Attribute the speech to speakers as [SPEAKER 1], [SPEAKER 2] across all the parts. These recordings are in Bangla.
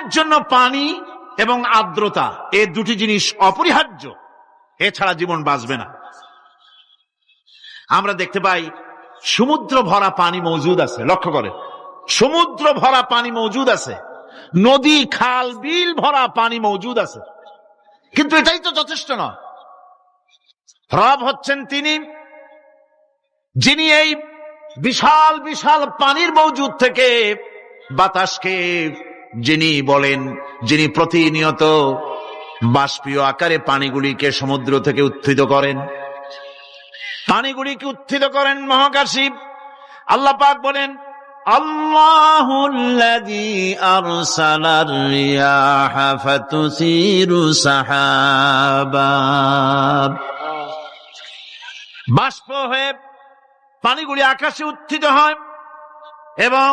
[SPEAKER 1] জীবনের জন্য পানি এবং আর্দ্রতা, এই দুটি জিনিস অপরিহার্য, এছাড়া জীবন বাঁচবে না। আমরা দেখতে পাই সমুদ্র ভরা পানি মজুদ আছে, লক্ষ্য করে, সমুদ্র ভরা পানি মজুদ আছে, নদী খাল বিল ভরা পানি মজুদ আছে, কিন্তু এটাই তো যথেষ্ট নয়। রব হচ্ছেন তিনি যিনি এই বিশাল বিশাল পানির মজুদ থেকে বাতাসকে যিনি বলেন, যিনি প্রতিনিয়ত বাষ্পীয় আকারে পানিগুলিকে সমুদ্র থেকে উত্থিত করেন, পানিগুলিকে উত্থিত করেন মহাকাশে। আল্লাহ পাক বলেন, আল্লাহুল্লাযী আরসালার রিয়াহা ফাতুসিরু সাহাবা, বাষ্প হয়ে পানিগুলি আকাশে উত্থিত হয় এবং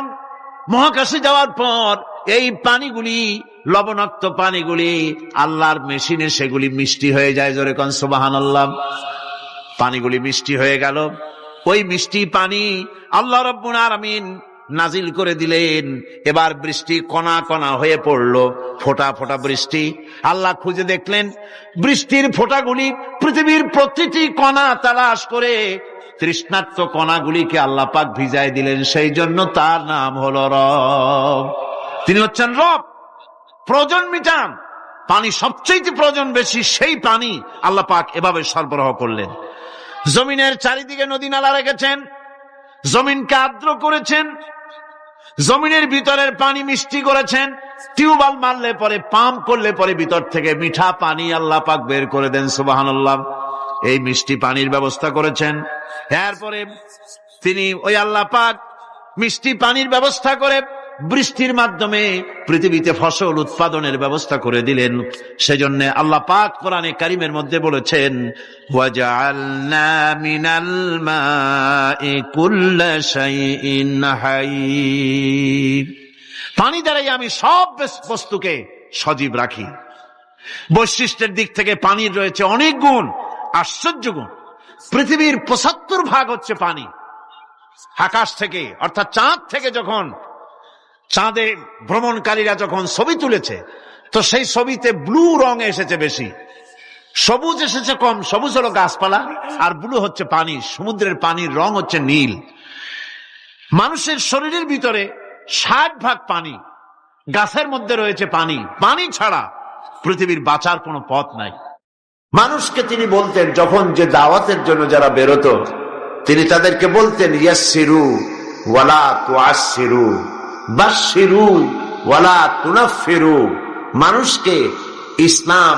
[SPEAKER 1] মহাকাশে যাওয়ার পর এই পানিগুলি, লবণাক্ত পানিগুলি আল্লাহর মেশিনে সেগুলি মিষ্টি হয়ে যায়। জোরে কোন সুবহানাল্লাহ। পানিগুলি মিষ্টি হয়ে গেল, ওই মিষ্টি পানি আল্লাহ রাব্বুল আলামিন নাজিল করে দিলেন। এবার বৃষ্টি কণা কণা হয়ে পড়লো, ফোঁটা ফোঁটা বৃষ্টি। আল্লাহ খুঁজে দেখলেন বৃষ্টির ফোঁটাগুলি পৃথিবীর প্রতিটি কণা তালাশ করে তৃষ্ণার্ত কণাগুলিকে আল্লাহ পাক ভিজায় দিলেন। সেই জন্য তার নাম হলো রব। তিনি হচ্ছেন রব, প্রয়োজন মিটান। পানি সবচেয়ে প্রয়োজন বেশি, সেই পানি আল্লাহ পাক এভাবে সরবরাহ করলেন। জমিনের চারিদিকে নদী নালা রেখেছেন, জমিনকে আর্দ্র করেছেন, জমিনের ভিতরের পানি মিষ্টি করেছেন। টিউবওয়েল মারলে পরে, পাম্প করলে পরে ভিতর থেকে মিঠা পানি আল্লাহ পাক বের করে দেন। সুবহানাল্লাহ। এই মিষ্টি পানির ব্যবস্থা করেছেন। এরপরে তিনি ওই আল্লাহ পাক মিষ্টি পানির ব্যবস্থা করে বৃষ্টির মাধ্যমে পৃথিবীতে ফসল উৎপাদনের ব্যবস্থা করে দিলেন। সেজন্য আল্লাহ পাক কোরআনে কারীমের মধ্যে বলেছেন, ওয়াজআলনা মিনাল মাই কুল্লা শাইইন হাই, পানি দ্বারাই আমি সব বস্তুকে সজীব রাখি। বৈশিষ্ট্যের দিক থেকে পানির রয়েছে অনেক গুণ, আশ্চর্য গুণ। পৃথিবীর ৭৫% হচ্ছে পানি। আকাশ থেকে অর্থাৎ চাঁদ থেকে যখন চাঁদে ভ্রমণকারীরা যখন ছবি তুলেছে, তো সেই ছবিতে ব্লু রং এসেছে বেশি, সবুজ এসেছে কম। সবুজ হলো গাছপালা, আর ব্লু হচ্ছে পানি। সমুদ্রের পানির রং হচ্ছে নীল। মানুষের শরীরের ভিতরে ৬০% পানি, গাছের মধ্যে রয়েছে পানি। পানি ছাড়া পৃথিবীর বাঁচার কোনো পথ নাই। মানুষকে তিনি বলতেন, যখন যে দাওয়াতের জন্য যারা বেরোতো, তিনি তাদেরকে বলতেন, ইয়াসসিরু ওয়ালা তুআসসিরু, বাশশিরু ওয়ালা তুনাফফিরু। মানুষকে ইসলাম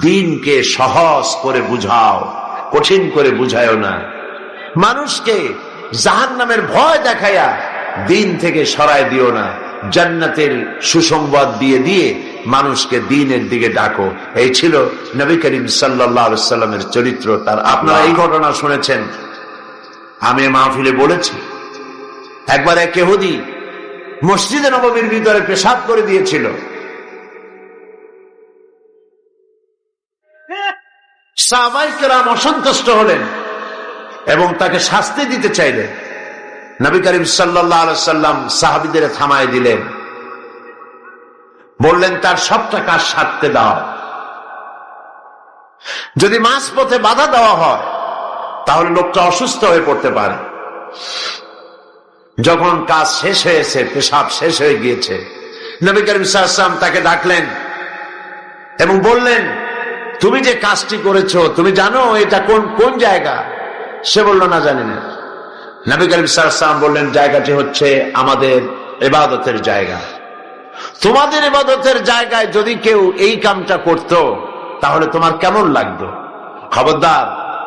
[SPEAKER 1] দ্বীনকে সহজ করে বুঝাও, কঠিন করে বুঝায়ও না। মানুষকে জাহান্নামের ভয় দেখাইয়া দ্বীন থেকে সরায় দিও না। জান্নাতের সুসংবাদ দিয়ে দিয়ে মানুষকে দ্বীনের দিকে ডাকো। এই ছিল নবী করিম সাল্লাল্লাহু আলাইহি সাল্লামের চরিত্র। তার আপনারা এই ঘটনা শুনেছেন, আমি মাহফিলে বলেছি। একবার এক ইহুদি মসজিদে নববীর ভিতরে পেশাব করে দিয়েছিল। সাহাবায়ে কেরাম অসন্তুষ্ট হলেন এবং তাকে শাস্তি দিতে চাইলেন। নবী করিম সাল্লাল্লাহু আলাইহি সাল্লাম সাহাবীদের থামায় দিলেন, বললেন তার সব টাকা সারতে দাও। যদি মাঝপথে বাধা দেওয়া হয় তাহলে লোকটা অসুস্থ হয়ে পড়তে পারে। যখন কাজ শেষ হয়েছে, পেশাব শেষ হয়ে গিয়েছে, নবী করিম সাল্লাল্লাহু আলাইহি ওয়াসাল্লাম তাকে ডাকলেন এবং বললেন, তুমি যে কাজটি করেছো তুমি জানো এটা কোন জায়গা? সে বলল, না জানি না। নবী করিম সাল্লাল্লাহু আলাইহি ওয়াসাল্লাম বললেন, জায়গাটি হচ্ছে আমাদের ইবাদতের জায়গা। তোমাদের ইবাদতের জায়গায় যদি কেউ এই কামটা করত তাহলে তোমার কেমন লাগতো? খবরদার,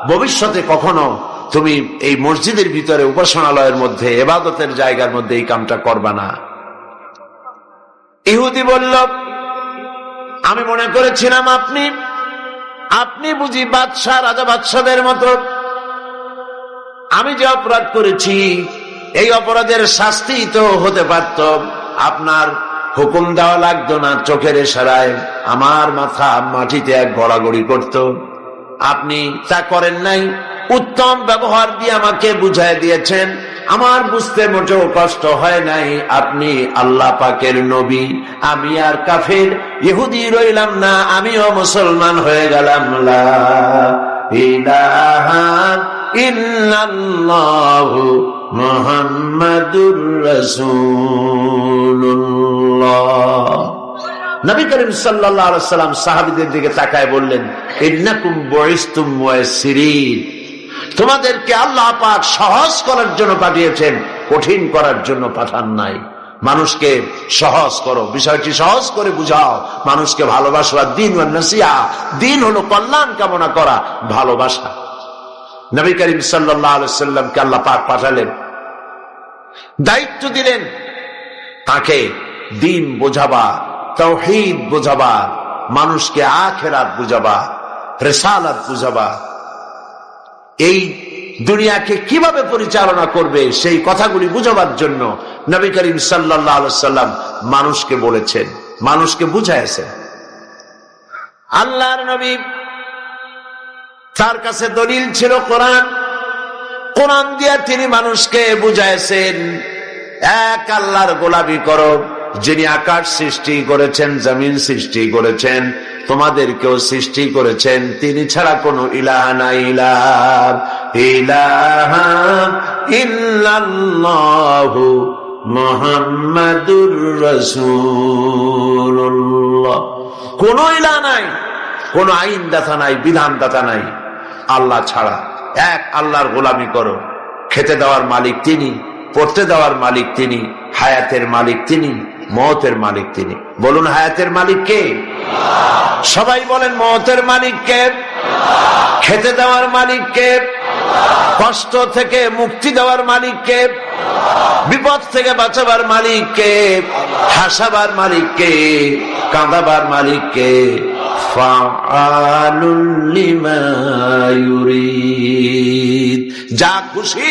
[SPEAKER 1] ভবিষ্যতে কখনো তুমি এই মসজিদের ভিতরে, উপাসনালয়ের মধ্যে, ইবাদতের জায়গার মধ্যে এই কামটা করবা না। ইহুদি বলল, আমি মনে করেছিলাম আপনি বুঝি বাদশাহ, রাজা বাদশাদের মতো। আমি যে অপরাধ করেছি এই অপরাধের শাস্তি তো হতে পারত, আপনার হুকুম দেওয়া লাগতো না। চোখের ইশারায় আমার মাথা মাটিতে এক গড়াগড়ি করত, আপনি তা করেন নাই। উত্তম ব্যবহার দিয়ে আমাকে বুঝাই দিয়েছেন। আমার বুঝতে মোটেও কষ্ট হয় নাই, আপনি আল্লাহ পাকের নবী, আমি আর কাফের ইহুদি রইলাম না, আমিও মুসলমান হয়ে গেলাম। লা ইলাহা ইল্লাল্লাহু মুহাম্মাদুর রাসূলুল্লাহ। নবী করিম সাল্লাল্লাহু আলাইহি সাল্লাম সাহাবীদের দিকে তাকায় বললেন, ইন্নাকুম বুইসতুম মুয়াসসিরিন, তোমাদেরকে আল্লাহ পাক সহজ করার জন্য পাঠিয়েছেন, কঠিন করার জন্য পাঠান নাই। মানুষকে সহজ করো, বিষয়টি সহজ করে বুঝাও, মানুষকে ভালোবাসা। দ্বীন ওয়ান নাসিহা, দ্বীন হলো কল্যাণ কামনা করা, ভালোবাসা। নবী করিম সাল্লাল্লাহু আলাইহি সাল্লামকে আল্লাহ পাক পাঠালেন, দায়িত্ব দিলেন তাকে দ্বীন বোঝাবা, তাওহীদ বোঝাবা, মানুষকে আখিরাত বুঝাবা, রিসালাত বুঝাবা, এই দুনিয়াকে কিভাবে পরিচালনা করবে সেই কথাগুলি বুঝাবার জন্য নবী করিম সাল্লাল্লাহু আলাইহি সাল্লাম মানুষকে বলেছেন, মানুষকে বুঝাইছেন। আল্লাহর নবী, তার কাছে দলিল ছিল কোরআন, কোরআন দিয়া তিনি মানুষকে বুঝাইছেন, এক আল্লাহর গোলামি করো, যিনি আকাশ সৃষ্টি করেছেন, জমিন সৃষ্টি করেছেন, তোমাদেরকেও সৃষ্টি করেছেন, তিনি ছাড়া কোনো ইলাহা নাই। ইলাহা ইল্লাল্লাহু মুহাম্মাদুর রাসূলুল্লাহ। কোন ইলাহা নাই, কোন আইনদাতা নাই, বিধানদাতা নাই আল্লাহ ছাড়া। এক আল্লাহর গোলামি করো। খেতে দেওয়ার মালিক তিনি, পড়তে দেওয়ার মালিক তিনি, হায়াতের মালিক তিনি, মওতের মালিক তিনি। বলুন, হায়াতের মালিক কে? সবাই বলেন, মওতের মালিক কে? খেতে দেওয়ার মালিক কে? কষ্ট থেকে মুক্তি দেওয়ার মালিক কে? বিপদ থেকে বাঁচাবার মালিক কে? হাসাবার মালিক কে? কাঁদাবার মালিক কে? ফাআলুল লিমা ইউরিদ, যা খুশি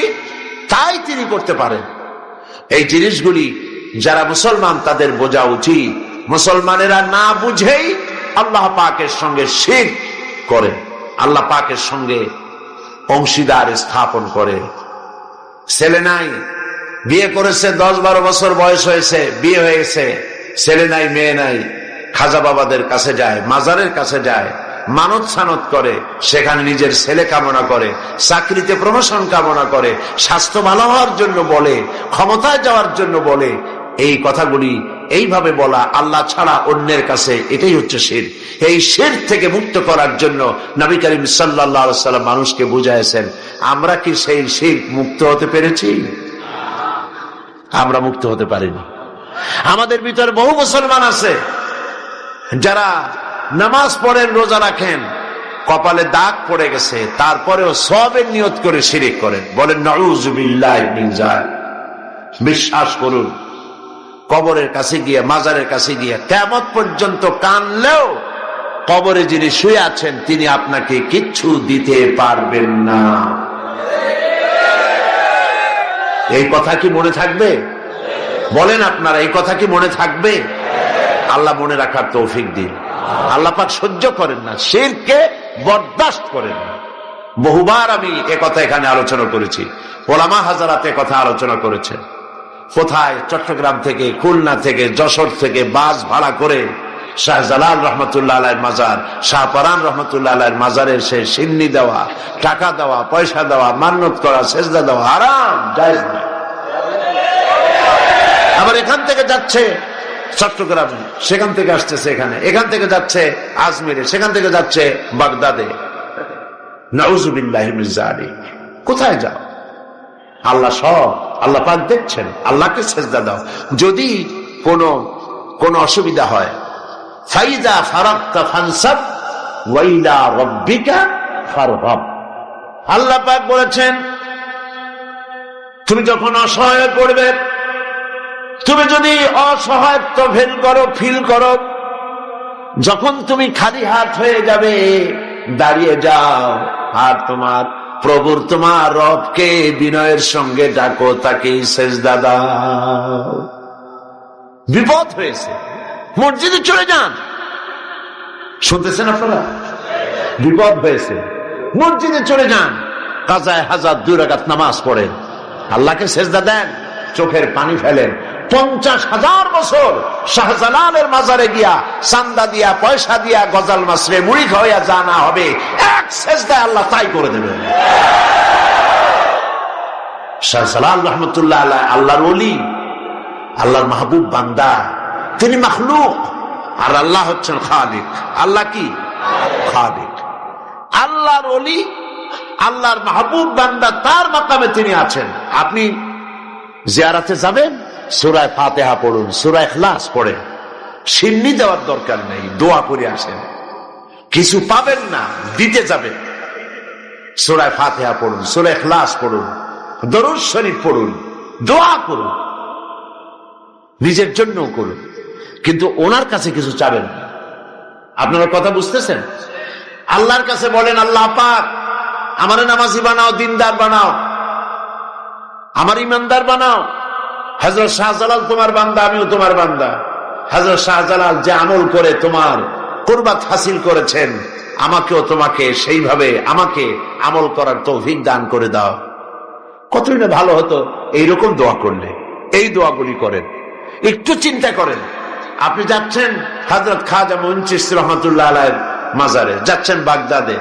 [SPEAKER 1] তাই তিনি করতে পারেন। এই জিনিসগুলি যারা মুসলমান তাদের বোঝা উচিত। মুসলমানেরা না বুঝেই আল্লাহ পাকের সঙ্গে শিরক করে, আল্লাহ পাকের সঙ্গে অংশীদার স্থাপন করে। ছেলে নাই, বিয়ে করেছে, 10-12 বছর বয়স হয়েছে, বিয়ে হয়েছে, ছেলে নাই, মেয়ে নাই, খাজা বাবাদের কাছে যায়, মাজারের কাছে যায়, মানত সানত করে, সেখানে নিজের ছেলে কামনা করে, চাকরিতে প্রমোশন কামনা করে, স্বাস্থ্য ভালো হওয়ার জন্য বলে, ক্ষমতায় যাওয়ার জন্য বলে। এই কথাগুলি এইভাবে বলা আল্লাহ ছাড়া অন্যের কাছে, এটাই হচ্ছে শিরক। এই শিরক থেকে মুক্ত করার জন্য নবী করিম সাল্লাল্লাহু আলাইহি সাল্লাম মানুষকে বুঝাইছেন। আমরা কি সেই শিরক মুক্ত হতে পেরেছি? আমরা মুক্ত হতে পারিনি। আমাদের ভিতরে বহু মুসলমান আছে যারা নামাজ পড়েন, রোজা রাখেন, কপালে দাগ পড়ে গেছে, তারপরেও সওয়াবের নিয়ত করে শিরক করেন। বলেন নাউযুবিল্লাহি মিন যালিক। বিশ্বাস করুন, কবরের কাছে গিয়ে, মাজারের কাছে গিয়ে কিয়ামত পর্যন্ত কানলেও কবরে যিনি শুয়ে আছেন তিনি আপনাকে কিচ্ছু দিতে পারবেন না। এই কথা কি মনে থাকবে? বলেন আপনারা, এই কথা কি মনে থাকবে? আল্লাহ মনে রাখার তৌফিক দিন। আল্লাহ পাক সহ্য করেন না, শিরককে বরদাস্ত করেন না। বহুবার আমি একথা এখানে আলোচনা করেছি, ওলামা হাজারাত কথা আলোচনা করেছে। কোথায়? চট্টগ্রাম থেকে, খুলনা থেকে, যশোর থেকে বাস ভাড়া করে শাহজালাল রহমতুল্লাহ আলাইহির মাজার, শাহপরান রহমতুল্লাহ আলাইহির মাজারে এসে সিন্নি দেওয়া, টাকা দেওয়া, পয়সা দেওয়া, মান্নত করা, সেজদা দেওয়া হারাম, জায়েজ না। আবার এখান থেকে যাচ্ছে চট্টগ্রামে, সেখান থেকে আসতেছে এখানে, এখান থেকে যাচ্ছে আজমিরে, সেখান থেকে যাচ্ছে বাগদাদে। নাউযুবিল্লাহি মিন যালিক। কোথায় যাও? আল্লাহ সব, আল্লাহ পাক দেখছেন। আল্লাহকে সেজদা দাও। যদি কোনো অসুবিধা হয়, ফাইজা ফারাগতা ফানসাব ওয়া ইলা রাব্বিকা ফারহাব। আল্লাহ পাক বলেছেন, তুমি যখন অসহায় পড়বে, তুমি যদি অসহায়ত্ব ফিল করো, যখন তুমি খালি হাত হয়ে যাবে, দাঁড়িয়ে যাও আর তোমার প্রভুর, তোমার রবকে বিনয়ের সঙ্গে ডাকো, তাকে সেজদা দাও। বিপদ হয়েছে, মসজিদে চলে যান। শুনতেছেন আপনারা? বিপদ হয়েছে, মসজিদে চলে যান, কাজায়ে হাজাত 2 রাকাত নামাজ পড়েন, আল্লাহকে সেজদা দেন, চোখের পানি ফেলেন। 50,000 বছর শাহজালালের মাজারে গিয়া চান্দা দিয়া পয়সা দিয়া গজাল মাসরে মুড়ি খাওয়া যা না হবে, এক সেজদায় আল্লাহ তাই করে দেবেন। শাহজালাল রহমতুল্লাহ আলাইহি আল্লাহর ওলি, আল্লাহর মাহবুব বান্দা, তিনি মাখলুক আর আল্লাহ হচ্ছেন খালিক। আল্লাহ কি? খালিক। আল্লাহর ওলি, আল্লাহর মাহবুব বান্দা, তার মাকামে তিনি আছেন। আপনি জিয়ারাতে যাবেন, সূরা ফাতিহা পড়ুন, সূরা ইখলাস পড়েন, সিন্নি দেওয়ার দরকার নেই, দোয়া করে আসেন। কিছু পাবেন না, দিতে যাবেন, সূরা ফাতিহা পড়ুন, সূরা ইখলাস পড়ুন, দরুদ শরীফ পড়ুন, দোয়া করুন, নিজের জন্য করুন, কিন্তু ওনার কাছে কিছু চাবেন না। আপনারা কথা বুঝতেছেন? আল্লাহর কাছে বলেন, আল্লাহ পাক আমারে নামাজি বানাও, দিনদার বানাও, আমার ইমানদার বানাও। হযরত শাহজালাল তোমার বান্দা, আমিও তোমার বান্দা। হযরত শাহজালাল যে আমল করে তোমার কুরবাত হাসিল করেছেন, আমাকেও তোমাকে সেইভাবে আমাকে আমল করার তৌফিক দান করে দাও। কতই না ভালো হতো এইরকম দোয়া করলে। এই দোয়াগুলি করেন, একটু চিন্তা করেন। আপনি যাচ্ছেন হযরত খাজা মুঈন চিশতি রহমাতুল্লাহ আলাইহির মাজারে, যাচ্ছেন বাগদাদে।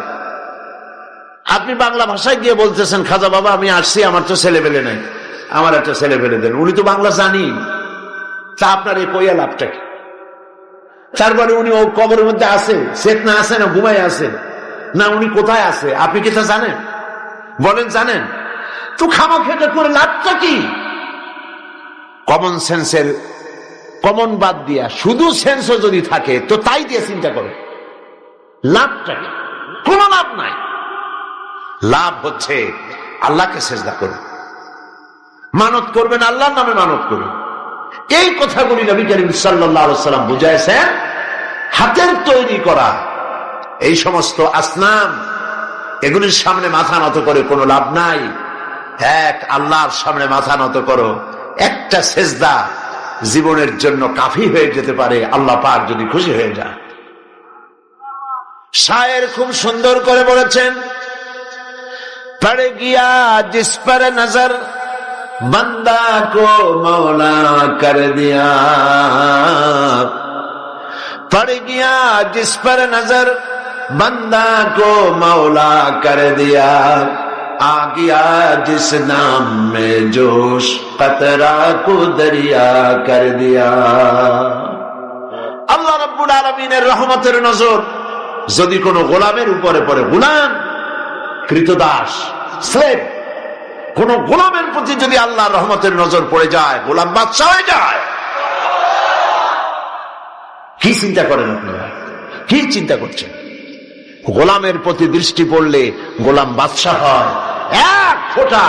[SPEAKER 1] আপনি বাংলা ভাষায় গিয়ে বলতেছেন, খাজা বাবা আমি আসছি, আমার তো ছেলে পেলে নাই, আমার একটা ছেলে পেলে দেন। উনি তো বাংলা জানি, তা আপনার এই কইয়া লাভটা কি? তারপরে উনি ও কবরের মধ্যে আছে, চেতনা আছে না ঘুমাই আছে, না উনি কোথায় আছে আপনি কি তা জানেন? বলেন জানেন? তো খামাখেটা করে লাভটা কি? কমন সেন্সের কমন বাদ দিয়া শুধু সেন্সও যদি থাকে তো তাই দিয়ে চিন্তা করে লাভটা কি? কোন লাভ নাই। লাভ হচ্ছে আল্লাহকে সেজদা করুন, মানত করবেন, আল্লাহর নামে মানত করুন। এই কথাগুলি নবী করিম সাল্লাল্লাহু আলাইহি ওয়াসাল্লাম বুঝাইছেন। হাতের তৈরি করা এই সমস্ত আসনাম, এগুলির সামনে মাথা নত করে কোনো লাভ নাই। এক আল্লাহর সামনে মাথা নত করো, একটা সেজদা জীবনের জন্য কাফি হয়ে যেতে পারে, আল্লাহ পাক যদি খুশি হয়ে যায়। শায়ের খুব সুন্দর করে বলেছেন, পড় গিয়া জিস পর নজর बंदा को मौला कर दिया, पड़ गया जिस पर नजर बंदा को मौला कर दिया, आ गया जिस नाम में जोश कतरा को दरिया कर दिया। আল্লাহ রাব্বুল আলামিনের রহমতের নজর যদি কোনো গোলামের উপরে পড়ে, গোলাম কৃতদাস স্লেভ, কোন গোলামের প্রতি যদি আল্লাহর রহমতের নজর পড়ে যায়, গোলাম বাদশা হয়ে যায়। কি চিন্তা করেন আপনারা? কি চিন্তা করছেন? গোলামের প্রতি দৃষ্টি পড়লে গোলাম বাদশা হয়। এক ফোঁটা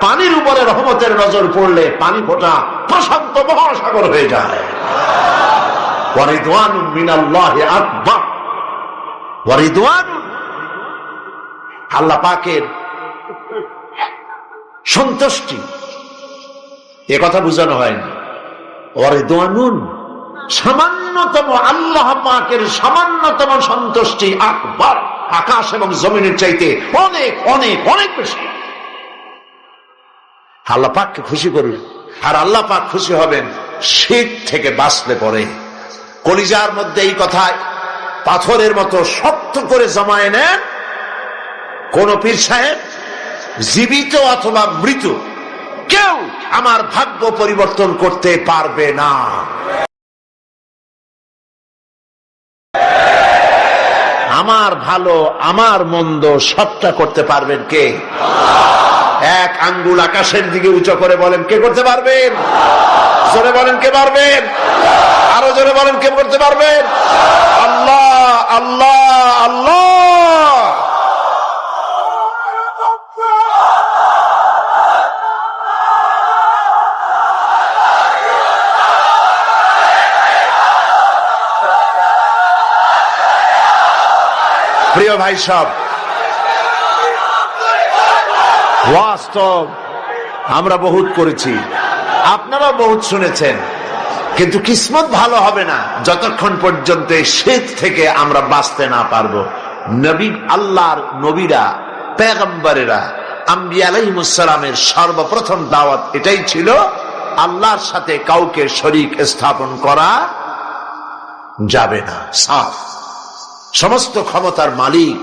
[SPEAKER 1] পানির উপরে রহমতের নজর পড়লে পানি ফোঁটা প্রশান্ত মহাসাগর হয়ে যায়। ওয়ারিদওয়ানুম মিনাল্লাহি আকবার, ওয়ারিদওয়ান আল্লাহ পাকের সন্তুষ্টি, এ কথা বোঝানো হয়নি। ওয়ারিদওয়ানুন সামান্যতম আল্লাহ পাকের সামান্যতম সন্তুষ্টি আকবার, আকাশ এবং জমিনের চাইতে অনেক অনেক অনেক বেশি। আল্লাহ পাককে খুশি করুন, আর আল্লাহ পাক খুশি হবেন শীত থেকে বাঁচলে পরে। কলিজার মধ্যে এই কথায় পাথরের মতো শক্ত করে জমায়ে নেন। কোন পীর সাহেব জীবিত অথবা মৃত কেউ আমার ভাগ্য পরিবর্তন করতে পারবে না। আমার ভালো আমার মন্দ সবটা করতে পারবেন কে? এক আঙ্গুল আকাশের দিকে উঁচু করে বলেন, কে করতে পারবেন? জোরে বলেন, কে পারবেন? আরো জোরে বলেন, কে করতে পারবেন? আল্লাহ, আল্লাহ, আল্লাহ। প্রিয় ভাই সব, বাস্তব আমরা বহুত করেছি, আপনারাও বহুত শুনেছেন, কিন্তু কিসমত ভালো হবে না যতক্ষণ পর্যন্ত শীত থেকে আমরা বাঁচতে না পারবো। নবী, আল্লাহর নবীরা, পেগম্বরেরা আম্বিয়া আলাইহিস সালামের সর্বপ্রথম দাওয়াত এটাই ছিল, আল্লাহর সাথে কাউকে শরীক স্থাপন করা যাবে না। সাফ, সমস্ত ক্ষমতার মালিক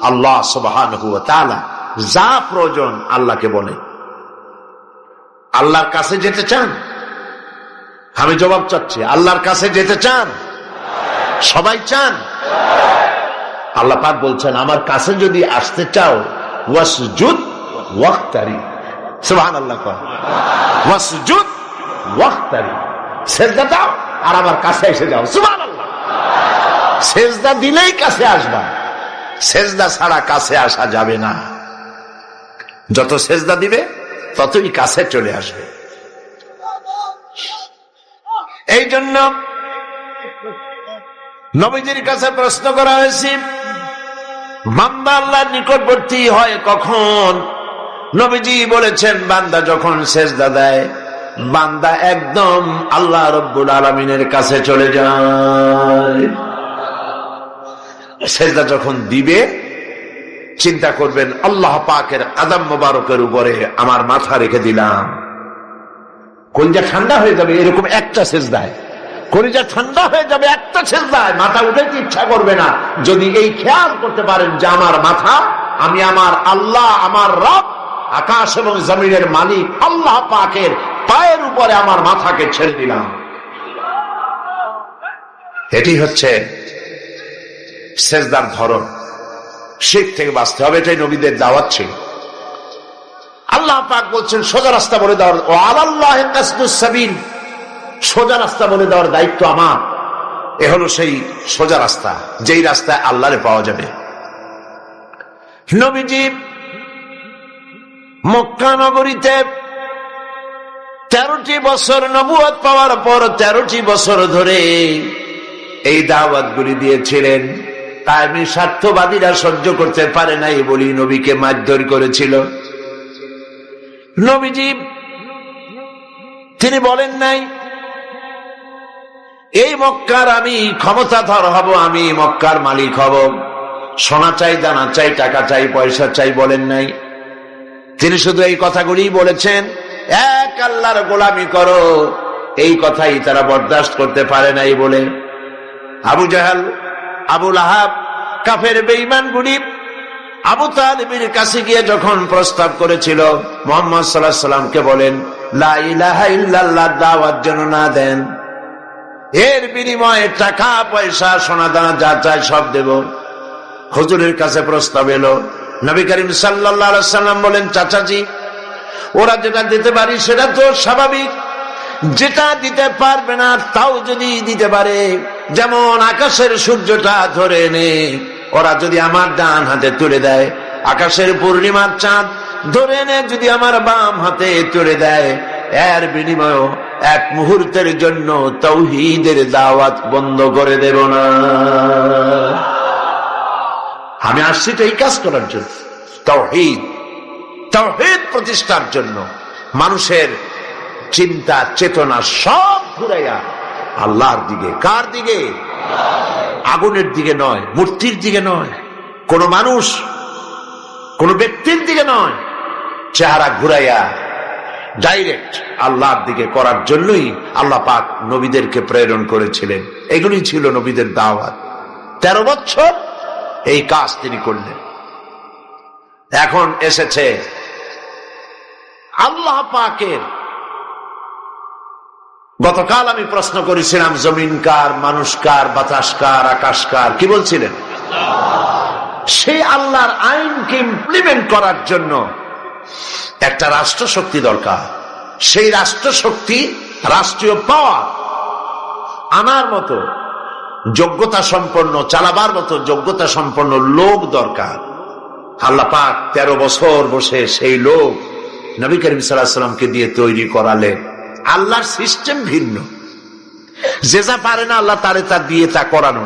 [SPEAKER 1] আল্লাহ সুবহানাহু ওয়া তাআলা, যা প্রয়োজন আল্লাহকে বলে। আল্লাহর কাছে যেতে চান? আমি জবাব চাচ্ছি, আল্লাহর কাছে যেতে চান? সবাই চান? আল্লাহ পাক বলছেন, আমার কাছে যদি আসতে চাও ওয়াসজুদ ওয়াক্তারি। সুবহানাল্লাহ, ওয়াসজুদ ওয়াক্তারি, সিজদা দাও আর আমার কাছে এসে যাও। সুবহানাল্লাহ, সিজদা দিলেই কাছে আসবা, সিজদা ছাড়া কাছে আসা যাবে না। যত সিজদা দিবে ততই কাছে চলে আসবে। এই জন্য নবীজির কাছে প্রশ্ন করা হয়েছে, বান্দা আল্লাহর নিকটবর্তী হয় কখন? নবীজি বলেছেন, বান্দা যখন সিজদা দেয়, বান্দা একদম আল্লাহ রব্বুল আলামিনের কাছে চলে যায়। সিজদা যখন দিবে, চিন্তা করবেন আল্লাহ পাকের কদম মোবারকের উপরে আমার মাথা রেখে দিলাম। কলিজা ঠান্ডা হয়ে যাবে এরকম একটা সিজদায়, কলিজা ঠান্ডা হয়ে যাবে একটা সিজদায়, মাথা উঠাইতে ইচ্ছা করবে না। যদি এই খেয়াল করতে পারেন যে আমার মাথা, আমি আমার আল্লাহ, আমার রব, আকাশ এবং জমিনের মালিক আল্লাহ পাকের পায়ের উপরে আমার মাথাকে ছেড়ে দিলাম। এটি হচ্ছে সিজদার ধরন। শিরক থেকে বাঁচতে হবে, এটাই নবীদের দাওয়াত ছিল। আল্লাহ পাক বলছেন, সোজা রাস্তা বলে দেওয়ার, ও আলাল্লাহি কাসদুস সাবিল, সোজা রাস্তা বলে দেওয়ার দায়িত্ব আমার। এ হলো সেই সোজা রাস্তা, যেই রাস্তায় আল্লাহরে পাওয়া যাবে। নবীজি মক্কা নগরীতে 13টি বছর নবুয়ত পাওয়ার পর 13টি বছর ধরে এই দাওয়াতগুলি দিয়েছিলেন। কায়েমি স্বার্থবাদীরা সহ্য করতে পারে নাই বলি নবীকে মারধর করেছিল। নবীজি তিনি বলেন নাই, এই মক্কার আমি ক্ষমতাধর হব, আমি মক্কার মালিক হব, সোনা চাই, দানা চাই, টাকা চাই, পয়সা চাই, বলেন নাই। তিনি শুধু এই কথাগুলি বলেছেন, এক আল্লাহর গোলামি করো। এই কথাই তারা বরদাস্ত করতে পারে নাই বলে আবু জাহাল, আবু লাহাব, কাফের বেঈমান গুলি আবু তালিবের কাছে গিয়ে যখন প্রস্তাব করেছিল মুহাম্মদ সাল্লাল্লাহু আলাইহি সাল্লামকে বলেন লা ইলাহা ইল্লাল্লাহ দাওয়াত যেন না দেন, এর বিনিময়ে টাকা পয়সা সোনা দানা যা চাই সব দেব। হুজুরের কাছে প্রস্তাব এলো, নবী করিম সাল্লাল্লাহু আলাইহি সাল্লাম বলেন, চাচাজি ওরা যেটা দিতে পারি সেটা তো স্বাভাবিক, যেটা দিতে পারবে না তাও যদি দিতে পারে, যেমন আকাশের সূর্যটা ধরে এনে ওরা যদি আমার ডান হাতে তুলে দেয়, আকাশের পূর্ণিমার চাঁদ ধরে এনে যদি আমার বাম হাতে তুলে দেয়, এর বিনিময়ে এক মুহূর্তের জন্য তাওহীদের দাওয়াত বন্ধ করে দেব না। আমি আসছি তো এই কাজ করার জন্য, তাওহীদ প্রতিষ্ঠার জন্য। মানুষের চিন্তা চেতনা সব ঘুরাইয়া আল্লাহর দিকে। কার দিকে? আগুনের দিকে নয়, মূর্তির দিকে নয়, কোন মানুষ কোন ব্যক্তির দিকে নয়, চেহারা ঘুরাইয়া ডাইরেক্ট আল্লাহর দিকে করার জন্যই আল্লাহ পাক নবীদেরকে প্রেরণ করেছিলেন। এগুলি ছিল নবীদের দাওয়াত। 13 বছর এই কাজ তিনি করলেন। এখন এসেছে আল্লাহ পাকের। গতকাল আমি প্রশ্ন করেছিলাম, জমিন কার, মানুষ কার, বাতাস কার, আকাশ কার? কি বলছিলেন? সেই আল্লাহর আইনকে ইমপ্লিমেন্ট করার জন্য একটা রাষ্ট্র শক্তি দরকার। সেই রাষ্ট্র শক্তি, রাষ্ট্রীয় পাওয়ার আনার মতো যোগ্যতা সম্পন্ন, চালাবার মতো যোগ্যতা সম্পন্ন লোক দরকার। আল্লাহ পাক 13 বছর বসে সেই লোক নবী করিম সাল্লাল্লাহু আলাইহি সাল্লামকে দিয়ে তৈরি করালেন। আল্লাহর সিস্টেম ভিন্ন, যে যা পারে না আল্লাহ তারে তা দিয়ে তা করানো।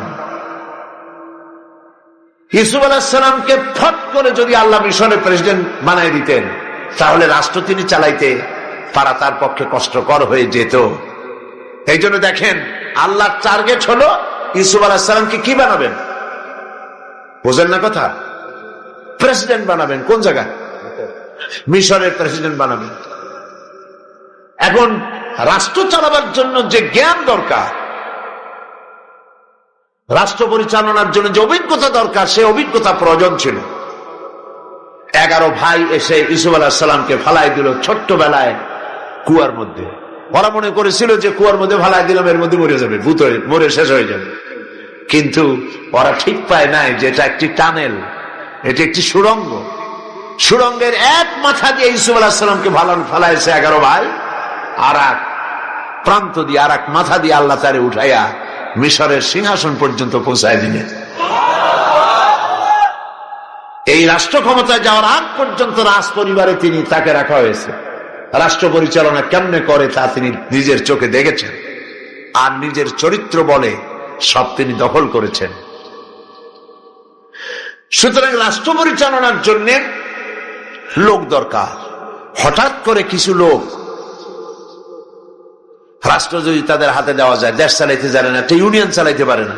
[SPEAKER 1] ইউসুফ আলাইহিস সালামকে ফট করে যদি আল্লাহ মিশরের প্রেসিডেন্ট বানাই দিতেন, তাহলে রাষ্ট্র তিনি চালাইতে পারা তার পক্ষে কষ্টকর হয়ে যেত। এই জন্য দেখেন, আল্লাহর টার্গেট হলো ইউসুফ আলাইহিস সালামকে কি বানাবেন? বোঝেন না কথা? প্রেসিডেন্ট বানাবেন। কোন জায়গায়? মিশরের প্রেসিডেন্ট বানাবেন। এখন রাষ্ট্র চালাবার জন্য যে জ্ঞান দরকার, রাষ্ট্র পরিচালনার জন্য যে অভিজ্ঞতা দরকার, সে অভিজ্ঞতা প্রয়োজন ছিল। 11 ভাই এসে ইউসুফ আলাইহিস সালামকে ফালাই দিল ছোট্টবেলায় কুয়ার মধ্যে। ওরা মনে করেছিল যে কুয়ার মধ্যে ফালাই দিলাম, এর মধ্যে মরে যাবে, ভূত হয়ে মরে শেষ হয়ে যাবে। কিন্তু ওরা ঠিক পায় নাই যে এটা একটি টানেল, এটি একটি সুড়ঙ্গ। সুড়ঙ্গের এক মাথা দিয়ে ইউসুফ আলাইহিস সালামকে ফালাইছে 11 ভাই, আর এক প্রান্ত দিয়ে আর এক মাথা দিয়ে আল্লাহ তারে উঠাইয়া মিশরের সিংহাসন পর্যন্ত পৌঁছায় দিলেন। এই রাষ্ট্র ক্ষমতায় যাওয়ার আগ পর্যন্ত রাজ পরিবারে তাকে রাখা হয়েছে। রাষ্ট্র পরিচালনা কেমনে করে তা তিনি নিজের চোখে দেখেছেন, আর নিজের চরিত্র বলে সব তিনি দখল করেছেন। সুতরাং রাষ্ট্র পরিচালনার জন্য লোক দরকার। হঠাৎ করে কিছু লোক রাষ্ট্র যদি তাদের হাতে দেওয়া যায়, দেশ চালাইতে জানে না, একটা ইউনিয়ন চালাইতে পারে না,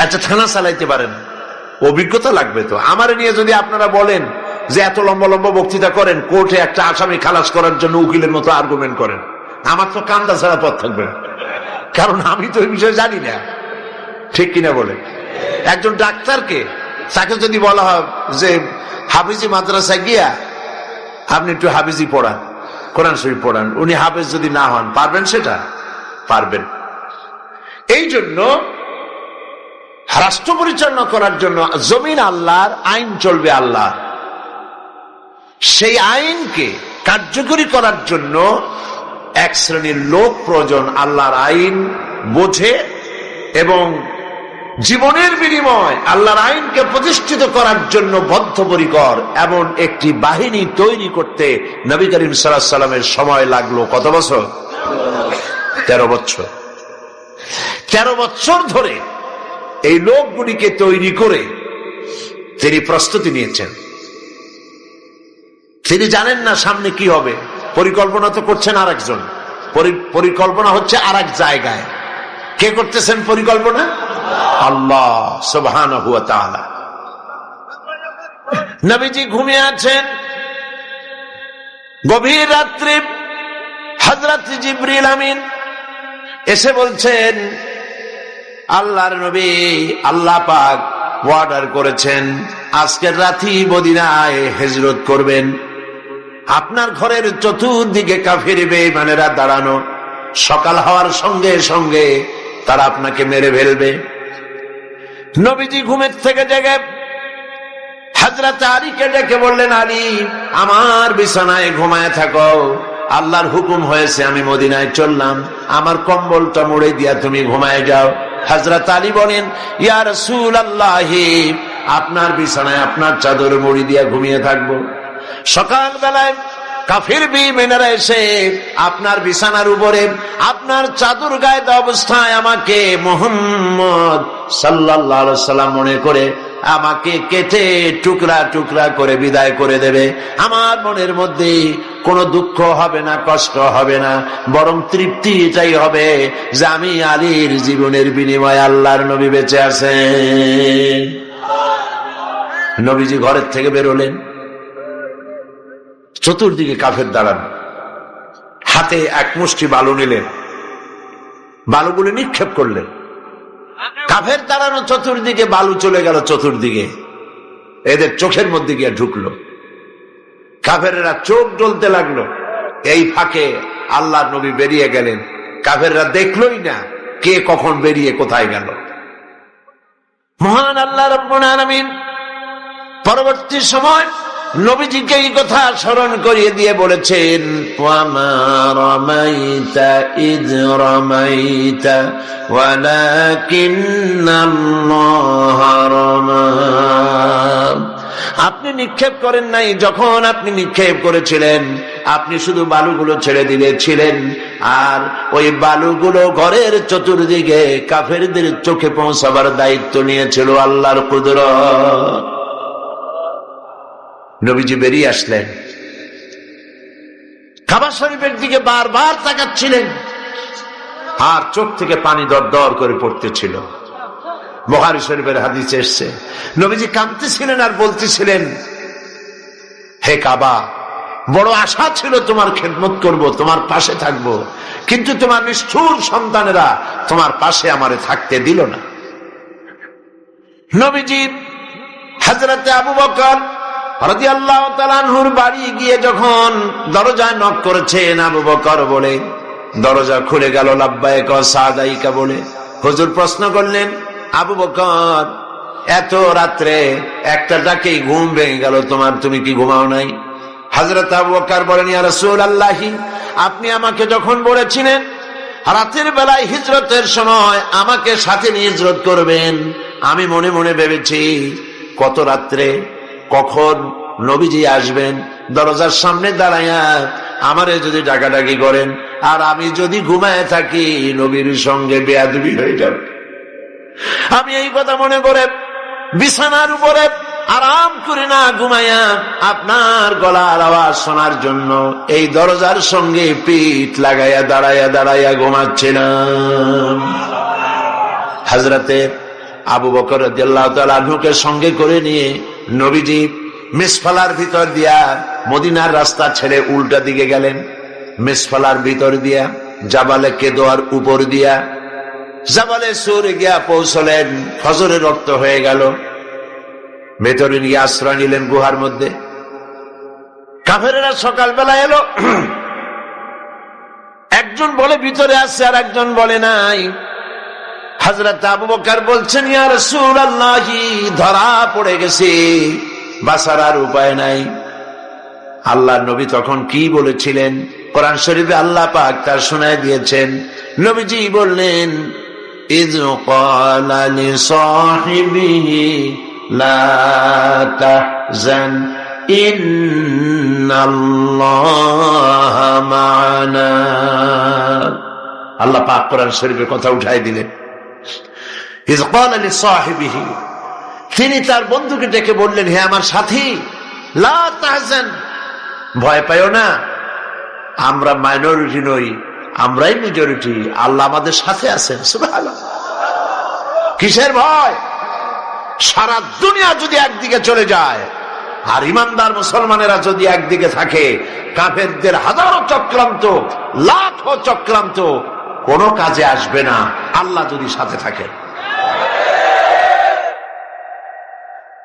[SPEAKER 1] একটা থানা চালাইতে পারে না, অভিজ্ঞতা লাগবে তো। আমার নিয়ে যদি আপনারা বলেন যে এত লম্বা লম্বা বক্তৃতা করেন, কোর্টে একটা আসামি খালাস করার জন্য উকিলের মতো আর্গুমেন্ট করেন, আমার তো কান্দা ছাড়া পথ থাকবে, কারণ আমি তো এই বিষয়ে জানি না। ঠিক কিনা বলে? একজন ডাক্তারকে তাকে যদি বলা হয় যে হাফিজি মাদ্রাসায় গিয়া আপনি একটু হাফিজি পড়ান, কোরআন শরীফ পড়ান, উনি হাফেজ যদি না হন, পারবেন? সেটা পারবেন। এই জন্য রাষ্ট্র পরিচালনা করার জন্য জমিন আল্লাহর, আইন চলবে আল্লাহ, সেই আইনকে কার্যকরী করার জন্য এক শ্রেণীর লোক প্রয়োজন, আল্লাহর আইন বোঝে এবং জীবনের বিনিময় আল্লাহর আইনকে প্রতিষ্ঠিত করার জন্য বদ্ধপরিকর। এমন একটি বাহিনী তৈরি করতে নবী করিম সাল্লাল্লাহু আলাইহি সাল্লামের সময় লাগলো কত বছর? 13 বছর। 13 বছর ধরে এই লোকগুলিকে তৈরি করে তিনি প্রস্তুতি নিয়েছেন। তিনি জানেন না সামনে কি হবে, পরিকল্পনা তো করছেন আর একজন, পরিকল্পনা হচ্ছে আর এক জায়গায়। কে করতেছেন পরিকল্পনা? আল্লাহ সুবহানাহু ওয়া তাআলা। নবীজি ঘুমিয়ে আছেন, গভীর রাত্রে হযরত জিবরিল আমিন এসে বলছেন, আল্লাহর নবী, আল্লাহ পাক অর্ডার করেছেন আজকের রাতে মদিনায় হিজরত করবেন। আপনার ঘরের চতুর্দিকে কাফির বেঈমানেরা দাঁড়ানো, সকাল হওয়ার সঙ্গে সঙ্গে তারা আপনাকে মেরে ফেলবে। নবীজি ঘুমের থেকে জেগে হযরত আলীকে ডেকে বললেন, আলী, আমার বিছানায় ঘুমায় থাকো, আল্লাহর হুকুম হয়েছে আমি মদিনায় চললাম, আমার কম্বলটা মুড়ে দিয়া তুমি ঘুমায় যাও। হযরত আলী বলেন, ইয়া রাসূলুল্লাহ, আপনার বিছানায় আপনার চাদর মুড়ি দিয়া ঘুমিয়ে থাকবো। সকাল বেলায় কাফির বেঈমানেরা এসে আপনার বিছানার উপরে আপনার চাদর গায়ে দেওয়া অবস্থায় আমাকে মুহাম্মদ সাল্লাল্লাহু আলাইহি ওয়াসাল্লাম মনে করে আমাকে কেটে টুকরা টুকরা করে বিদায় করে দেবে। আমার মনের মধ্যে কোনো দুঃখ হবে না, কষ্ট হবে না, বরং তৃপ্তি এটাই হবে যে আমি আলীর জীবনের বিনিময়ে আল্লাহর নবী বেঁচে আছেন। নবীজি ঘরের থেকে বেরোলেন, চতুর্দিকে কাফের দাঁড়ান, হাতে এক মুষ্টি বালু নিলেন, বালুগুলি নিক্ষেপ করলেন। কাফের দাঁড়ানো চতুর্দিকে বালু চলে গেল, চতুর্দিকে এদের চোখের মধ্যে গিয়ে ঢুকলো। কাফেরেরা চোখ জ্বলতে লাগলো। এই ফাঁকে আল্লাহর নবী বেরিয়ে গেলেন, কাফেররা দেখলোই না কে কখন বেরিয়ে কোথায় গেল। মহান আল্লাহ রাব্বুল আলামিন পরবর্তী সময় নবীজিকে এই কথা স্মরণ করিয়ে দিয়ে বলেছেন, ওয়ামা রামাইতা ইয রামাইতা ওয়ালাকিন্নাল্লাহা রামা। আপনি নিক্ষেপ করেন নাই, যখন আপনি নিক্ষেপ করেছিলেন আপনি শুধু বালুগুলো ছেড়ে দিয়েছিলেন, আর ওই বালুগুলো ঘরের চতুর্দিকে কাফেরদের চোখে পৌঁছাবার দায়িত্ব নিয়েছিল আল্লাহর কুদরত। নবীজি বেরিয়ে আসলেন, কাবা শরীফের দিকে বারবার তাকাচ্ছিলেন, আর চোখ থেকে পানি দর দর করে পড়তেছিল। বুখারী শরীফের হাদিসে এসেছে, নবীজি কাঁদতেছিলেন আর বলতেছিলেন, হে কাবা, বড় আশা ছিল তোমার খেদমত করব, তোমার পাশে থাকব, কিন্তু তোমার নিষ্ঠুর সন্তানেরা তোমার পাশে আমারে থাকতে দিল না। নবীজি হযরতে আবু বকর রাদিয়াল্লাহু তাআলা আনহুর বাড়ি গিয়ে যখন দরজায় নক করেছেন, আবু বকর বলে দরজা খুলে গেল, লাব্বাইকা ওয়া সাদাইকা বলে। হুজুর প্রশ্ন করলেন, আবু বকর, এত রাত্রে একটা ডাকেই ঘুম ভেঙে গেল তোমার, তুমি কি ঘুমাও নাই? হযরত আবু বকর বলেন, ইয়া রাসূলুল্লাহ, আপনি আমাকে যখন বলেছিলেন রাতের বেলায় হিজরতের সময় আমাকে সাথে নিয়ে হিজরত করবেন, আমি মনে মনে ভেবেছি কত রাত্রে কখন নবীজি আসবেন, দরজার সামনে দাঁড়াইয়া আমারে যদি ডাকাডাকি করেন আর আমি যদি ঘুমায় থাকি নবীর সঙ্গে বেয়াদবি হয়ে যাবে। আমি এই কথা মনে করে বিছানার উপরে আরাম করে না ঘুমাইয়া আপনার গলার আওয়াজ শোনার জন্য এই দরজার সঙ্গে পিঠ লাগাইয়া দাঁড়াইয়া দাঁড়াইয়া ঘুমাচ্ছিলাম। হযরতে আবু বকর রাদিয়াল্লাহু তাআলা আনহুকে সঙ্গে করে নিয়ে নবীজি মিসফালার ভিতর দিয়া মদিনার রাস্তা ছেড়ে উল্টা দিকে গেলেন। মিসফালার ভিতর দিয়া জাবালে কেদোয়ার উপর দিয়া জাবালে সুর গিয়া পৌঁছলেন। ফজরের রক্ত হয়ে গেল, ভেতরে নিয়ে আশ্রয় নিলেন গুহার মধ্যে। কাফেরেরা সকালবেলা এলো, একজন বলে ভিতরে আছে আর একজন বলে নাই। হযরত আবু বকর বলছেন, ইয়া রাসূলুল্লাহ, ধরা পড়ে গেছে, বাঁচার আর উপায় নাই। আল্লাহর নবী তখন কি বলেছিলেন কোরআন শরীফে আল্লাহ পাক তার শোনায় দিয়েছেন। নবীজি বললেন, ইয ক্বালা লিসাহিবিহি লা তাহজান ইন্নাল্লাহা মা'ানা। আল্লাহ পাক কোরআন শরীফের কথা উঠাই দিলেন। ইয ক্বালা লিসাহিবিহি, তিনি তার বন্ধুকে ডেকে বললেন, হে আমার সাথী, লা তাহজান, ভয় পাইও না, আমরা মাইনরিটি নই, আমরাই মেজরিটি, আল্লাহ আমাদের সাথে আছেন। সুবহানাল্লাহ। কিসের ভয়? সারা দুনিয়া যদি একদিকে চলে যায় আর ইমানদার মুসলমানেরা যদি একদিকে থাকে, কাফেরদের হাজারো চক্রান্ত, লাখো চক্রান্ত কোনো কাজে আসবে না আল্লাহ যদি সাথে থাকে।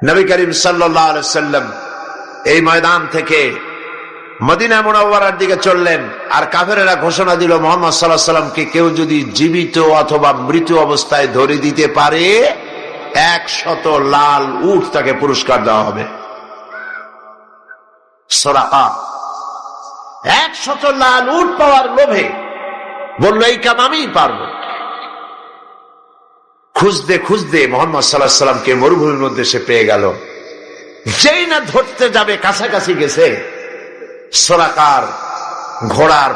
[SPEAKER 1] নবী করিম সাল্লাল্লাহু আলাইহি ওয়াসাল্লাম এই ময়দান থেকে মদিনা মুনাওয়ারার দিকে চললেন, আর কাফেরেরা ঘোষণা দিল, মুহাম্মদ সাল্লাল্লাহু আলাইহি ওয়াসাল্লামকে কেউ যদি জীবিত অথবা মৃত অবস্থায় ধরে দিতে পারে 100 লাল উট তাকে পুরস্কার দেওয়া হবে। সুরাকা 100 লাল উট পাওয়ার লোভে বলল, এই কাম আমিই পারবো। খুঁজতে খুঁজতে মুহাম্মদ সাল্লাল্লাহু আলাইহি ওয়াসাল্লামকে মরুভূমির মধ্যে সে পেয়ে গেল। যেই না ধরতে যাবে কাছাকাছি গেছে, সুরাকার ঘোড়ার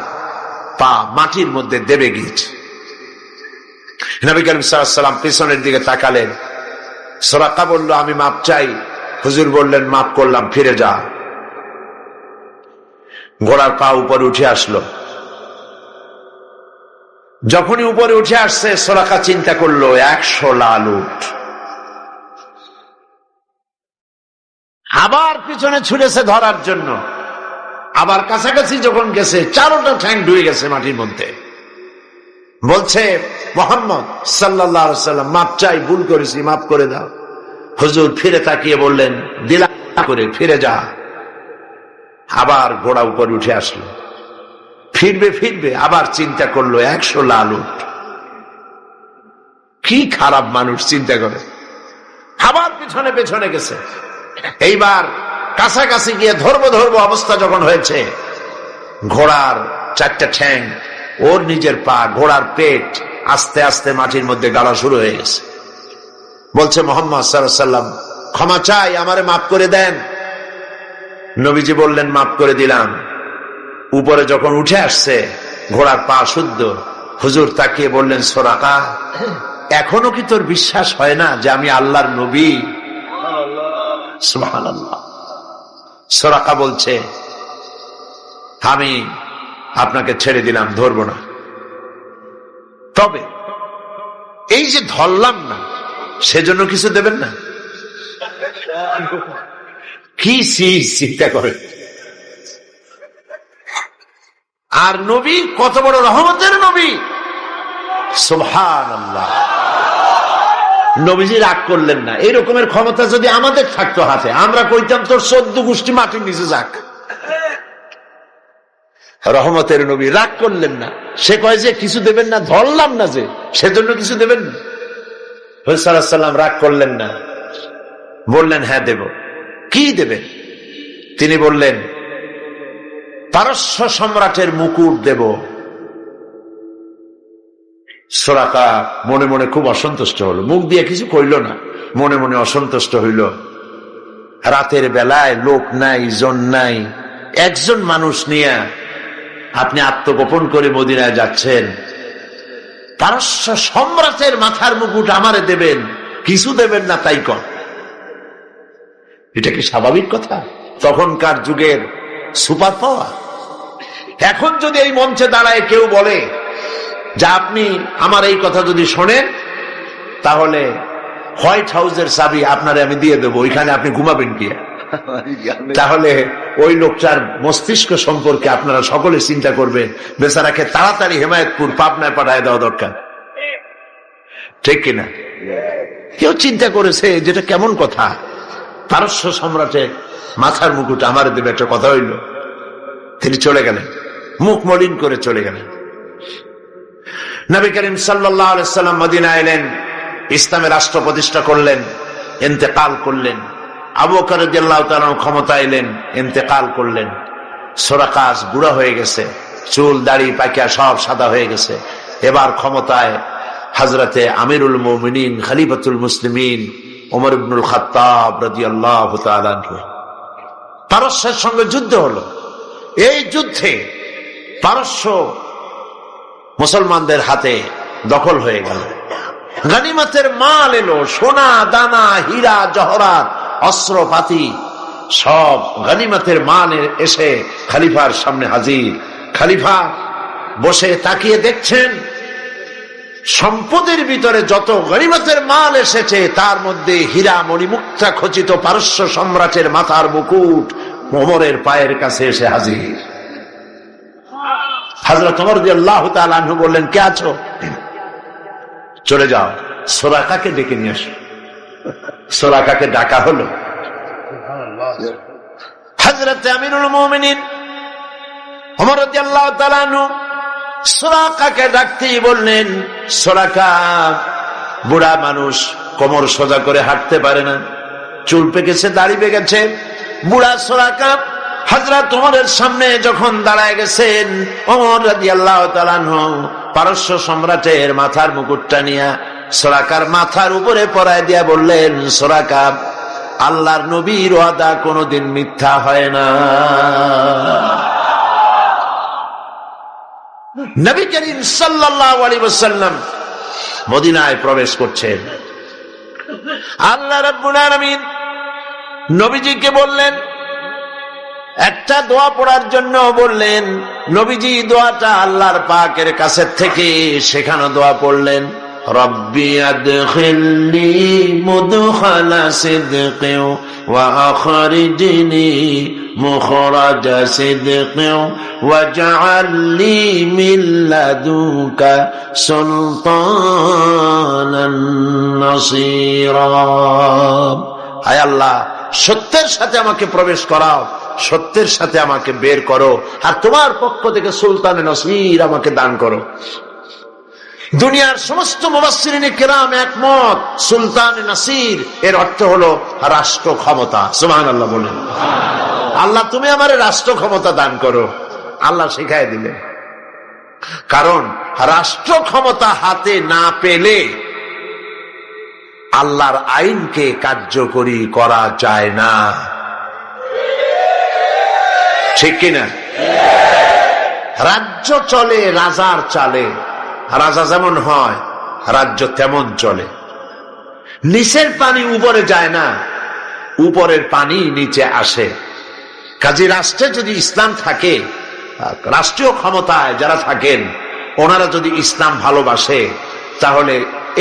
[SPEAKER 1] পা মাটির মধ্যে দেবে গিয়েছে। নবী করিম সাল্লাল্লাহু আলাইহি ওয়াসাল্লাম পিছনের দিকে তাকালেন। সুরাকা বলল, আমি মাপ চাই। হুজুর বললেন, মাপ করলাম, ফিরে যা। ঘোড়ার পা উপরে উঠে আসলো। যখনই উপরে উঠে আসছে, সুরাকা চিন্তা করলো 100 লাল উট। আবার পিছনে ছুটেছে ধরার জন্য। আবার কাছাকাছি যখন গেছে, 4টা ঠ্যাং ডুবে গেছে মাটির মধ্যে। বলছে, মুহাম্মদ সাল্লাল্লাহু আলাইহি ওয়াসাল্লাম, মাপ চাই, ভুল করেছি, মাফ করে দাও। হুজুর ফিরে তাকিয়ে বললেন, দিলা করে ফিরে যা। আবার ঘোড়া উপরে উঠে আসলো। ফিরবে, আবার চিন্তা করলো 100 লাল উট। কি খারাপ মানুষ, চিন্তা করে। আবার পিছনে পেছনে গেছে। এইবার কাছাকাছি গিয়ে ধরবো অবস্থা যখন হয়েছে, ঘোড়ার 4টা ঠ্যাং, ওর নিজের পা, ঘোড়ার পেট আস্তে আস্তে মাটির মধ্যে গাড়া শুরু হয়ে গেছে। বলছে, মুহাম্মদ সাল্লাল্লাহু আলাইহি ওয়াসাল্লাম, ক্ষমা চাই, আমারে মাফ করে দেন। নবীজি বললেন, মাফ করে দিলাম। উপরে যখন উঠে আসছে, ঘোড়ার পা শুদ্ধ। হুজুর তাকিয়ে বললেন, সুরাকা, এখনো কি তোর বিশ্বাস হয় না যে আমি আল্লাহর নবী? সুবহানাল্লাহ। সুরাকা বলছে, আমি আপনাকে ছেড়ে দিলাম, ধরবো না। তবে এই যে ধরলাম না, সেজন্য কিছু দেবেন না? কি চিন্তা করে আর নবী কত বড় রহমতের নবী, সুবহানাল্লাহ। নবীজি রাগ করলেন না। এই রকমের ক্ষমতা যদি আমাদের থাকতো হাতে, আমরা কইতাম তোর 14 গোষ্ঠী মাটির নিচে যাক। রহমতের নবী রাগ করলেন না। সে কয় যে কিছু দেবেন না, ধরলাম না যে সেজন্য কিছু দেবেন না। হুজুর সাল্লাল্লাহু আলাইহি ওয়াসাল্লাম রাগ করলেন না, বললেন হ্যাঁ দেব। কি দেবেন? তিনি বললেন পারস্য সম্রাটের মুকুট দেব। সুরাকা মনে মনে খুব অসন্তুষ্ট হলো, মুখ দিয়ে কিছু কইল না, মনে মনে অসন্তুষ্ট হইল। রাতের বেলায় লোক নাই, জন নাই, একজন মানুষ নিয়ে আপনি আত্মগোপন করে মদিনায় যাচ্ছেন, পারস্য সম্রাটের মাথার মুকুট আমারে দেবেন, কিছু দেবেন না তাই কর। এটা কি স্বাভাবিক কথা? তখনকার যুগের সুপার পাওয়ার। এখন যদি এই মঞ্চে দাঁড়ায় কেউ বলে যে আপনি আমার এই কথা যদি শোনেন তাহলে হোয়াইট হাউসের চাবি আপনারে আমি দিয়ে দেবো, ওইখানে আপনি ঘুমাবেন কি? তাহলে ওই লোকটার মস্তিষ্ক সম্পর্কে আপনারা সকলে চিন্তা করবেন, বেচারাকে তাড়াতাড়ি হেমায়েতপুর পাবনায় পাঠায় দেওয়া দরকার, ঠিক কিনা? কেউ চিন্তা করেছে যেটা কেমন কথা? পারস্য সম্রাটের মাথার মুকুট আমার দেবে, একটা কথা হইল। তিনি চলে গেলেন, মুখ মলিন করে চলে গেলেন। নবী করিম সাল্লাল্লাহু আলাইহি সাল্লাম মদিনা এলেন, ইসলামের রাষ্ট্র প্রতিষ্ঠা করলেন, ইন্তেকাল করলেন। আবু বকর রাদিয়াল্লাহু তাআলা ক্ষমতা এলেন, ইন্তেকাল করলেন। সুরাকা বুড়া হয়ে গেছে, চুল দাড়ি পাকিয়া সব সাদা হয়ে গেছে। এবার ক্ষমতায় হযরতে আমিরুল মুমিনিন খলিফাতুল মুসলিমিন ওমর ইবনুল খাত্তাব রাদিয়াল্লাহু তাআলা আনহু। পারস্যের সঙ্গে যুদ্ধ হলো। এই যুদ্ধে পারস্য মুসলমানদের হাতে দখল হয়ে গেল। গনিমতের মাল এলো, সোনা দানা হীরা জহরাত অস্ত্রপাতি সব গনিমতের মাল এসে খলিফার সামনে হাজির। খলিফা বসে তাকিয়ে দেখছেন সম্পদের ভিতরে যত গনিমতের মাল এসেছে তার মধ্যে হীরা মণিমুক্তা খচিত পারস্য সম্রাটের মাথার মুকুট ওমরের পায়ের কাছে এসে হাজির। হযরত ওমর রাদিয়াল্লাহু তাআলা আনহু বললেন, কে আছো? চলে যাও, সুরাকাকে ডেকে নিয়ে আসো। সুরাকাকে ডাকা হলো। হযরত আমিরুল মুমিনিন ওমর রাদিয়াল্লাহু তাআলা আনহু সুরাকাকে ডাকতেই বললেন, সুরাকা বুড়া মানুষ, কোমর সোজা করে হাঁটতে পারে না, চুল পেকেছে, দাড়ি পেকেছে। বুড়া সুরাকা হযরত ওমরের সামনে যখন দাঁড়ায় গেছেন, ওমর রাদিয়াল্লাহু তাআলা আনহু পারস্য সম্রাটের মাথার মুকুটটা নিয়ে সুরাকার মাথার উপরে পরায় দিয়া বললেন, সুরাকা আল্লাহর নবীর ওয়াদা কোনোদিন মিথ্যা হয় না। নবী করিম সাল্লাল্লাহু আলাইহি ওয়াসাল্লাম মদিনায় প্রবেশ করছেন। আল্লাহ রাব্বুল আলামিন নবীজিকে বললেন, একটা দোয়া পড়ার জন্য বললেন। নবীজি দোয়াটা আল্লাহর পাকের কাছে থেকে শেখানো দোয়া পড়লেন। রব্বি আদখিলনি মুদখালা সিদকিন ওয়া আখরিজনি মুখরাজা সিদকিন ওয়াজআলনি মিন লাদুনকা সুলতানান নাসীরা। হায় আল্লাহ, সত্যের সাথে আমাকে প্রবেশ করাও, সত্যের সাথে আমাকে বের করো, আর তোমার পক্ষ থেকে সুলতানে নসীর আমাকে দান করো। দুনিয়ার সমস্ত মুফাসসিরিনে কেরাম একমত, সুলতানে নসীর এর অর্থ হলো রাষ্ট্র ক্ষমতা। সুবহানাল্লাহ বলেন। আল্লাহ তুমি আমারে রাষ্ট্র ক্ষমতা দান করো। আল্লাহ শিখায় দিলেন, কারণ রাষ্ট্র ক্ষমতা হাতে না পেলে আল্লাহর আইনকে কার্যকরী করা যায় না, ঠিক কিনা? রাজ্য চলে রাজার চালে, রাজা যেমন হয় রাজ্য তেমন চলে। নিচের পানি উপরে যায় না, উপরের পানি নিচে আসে। কাজে রাষ্ট্রে যদি ইসলাম থাকে, রাষ্ট্রীয় ক্ষমতায় যারা থাকেন ওনারা যদি ইসলাম ভালোবাসে তাহলে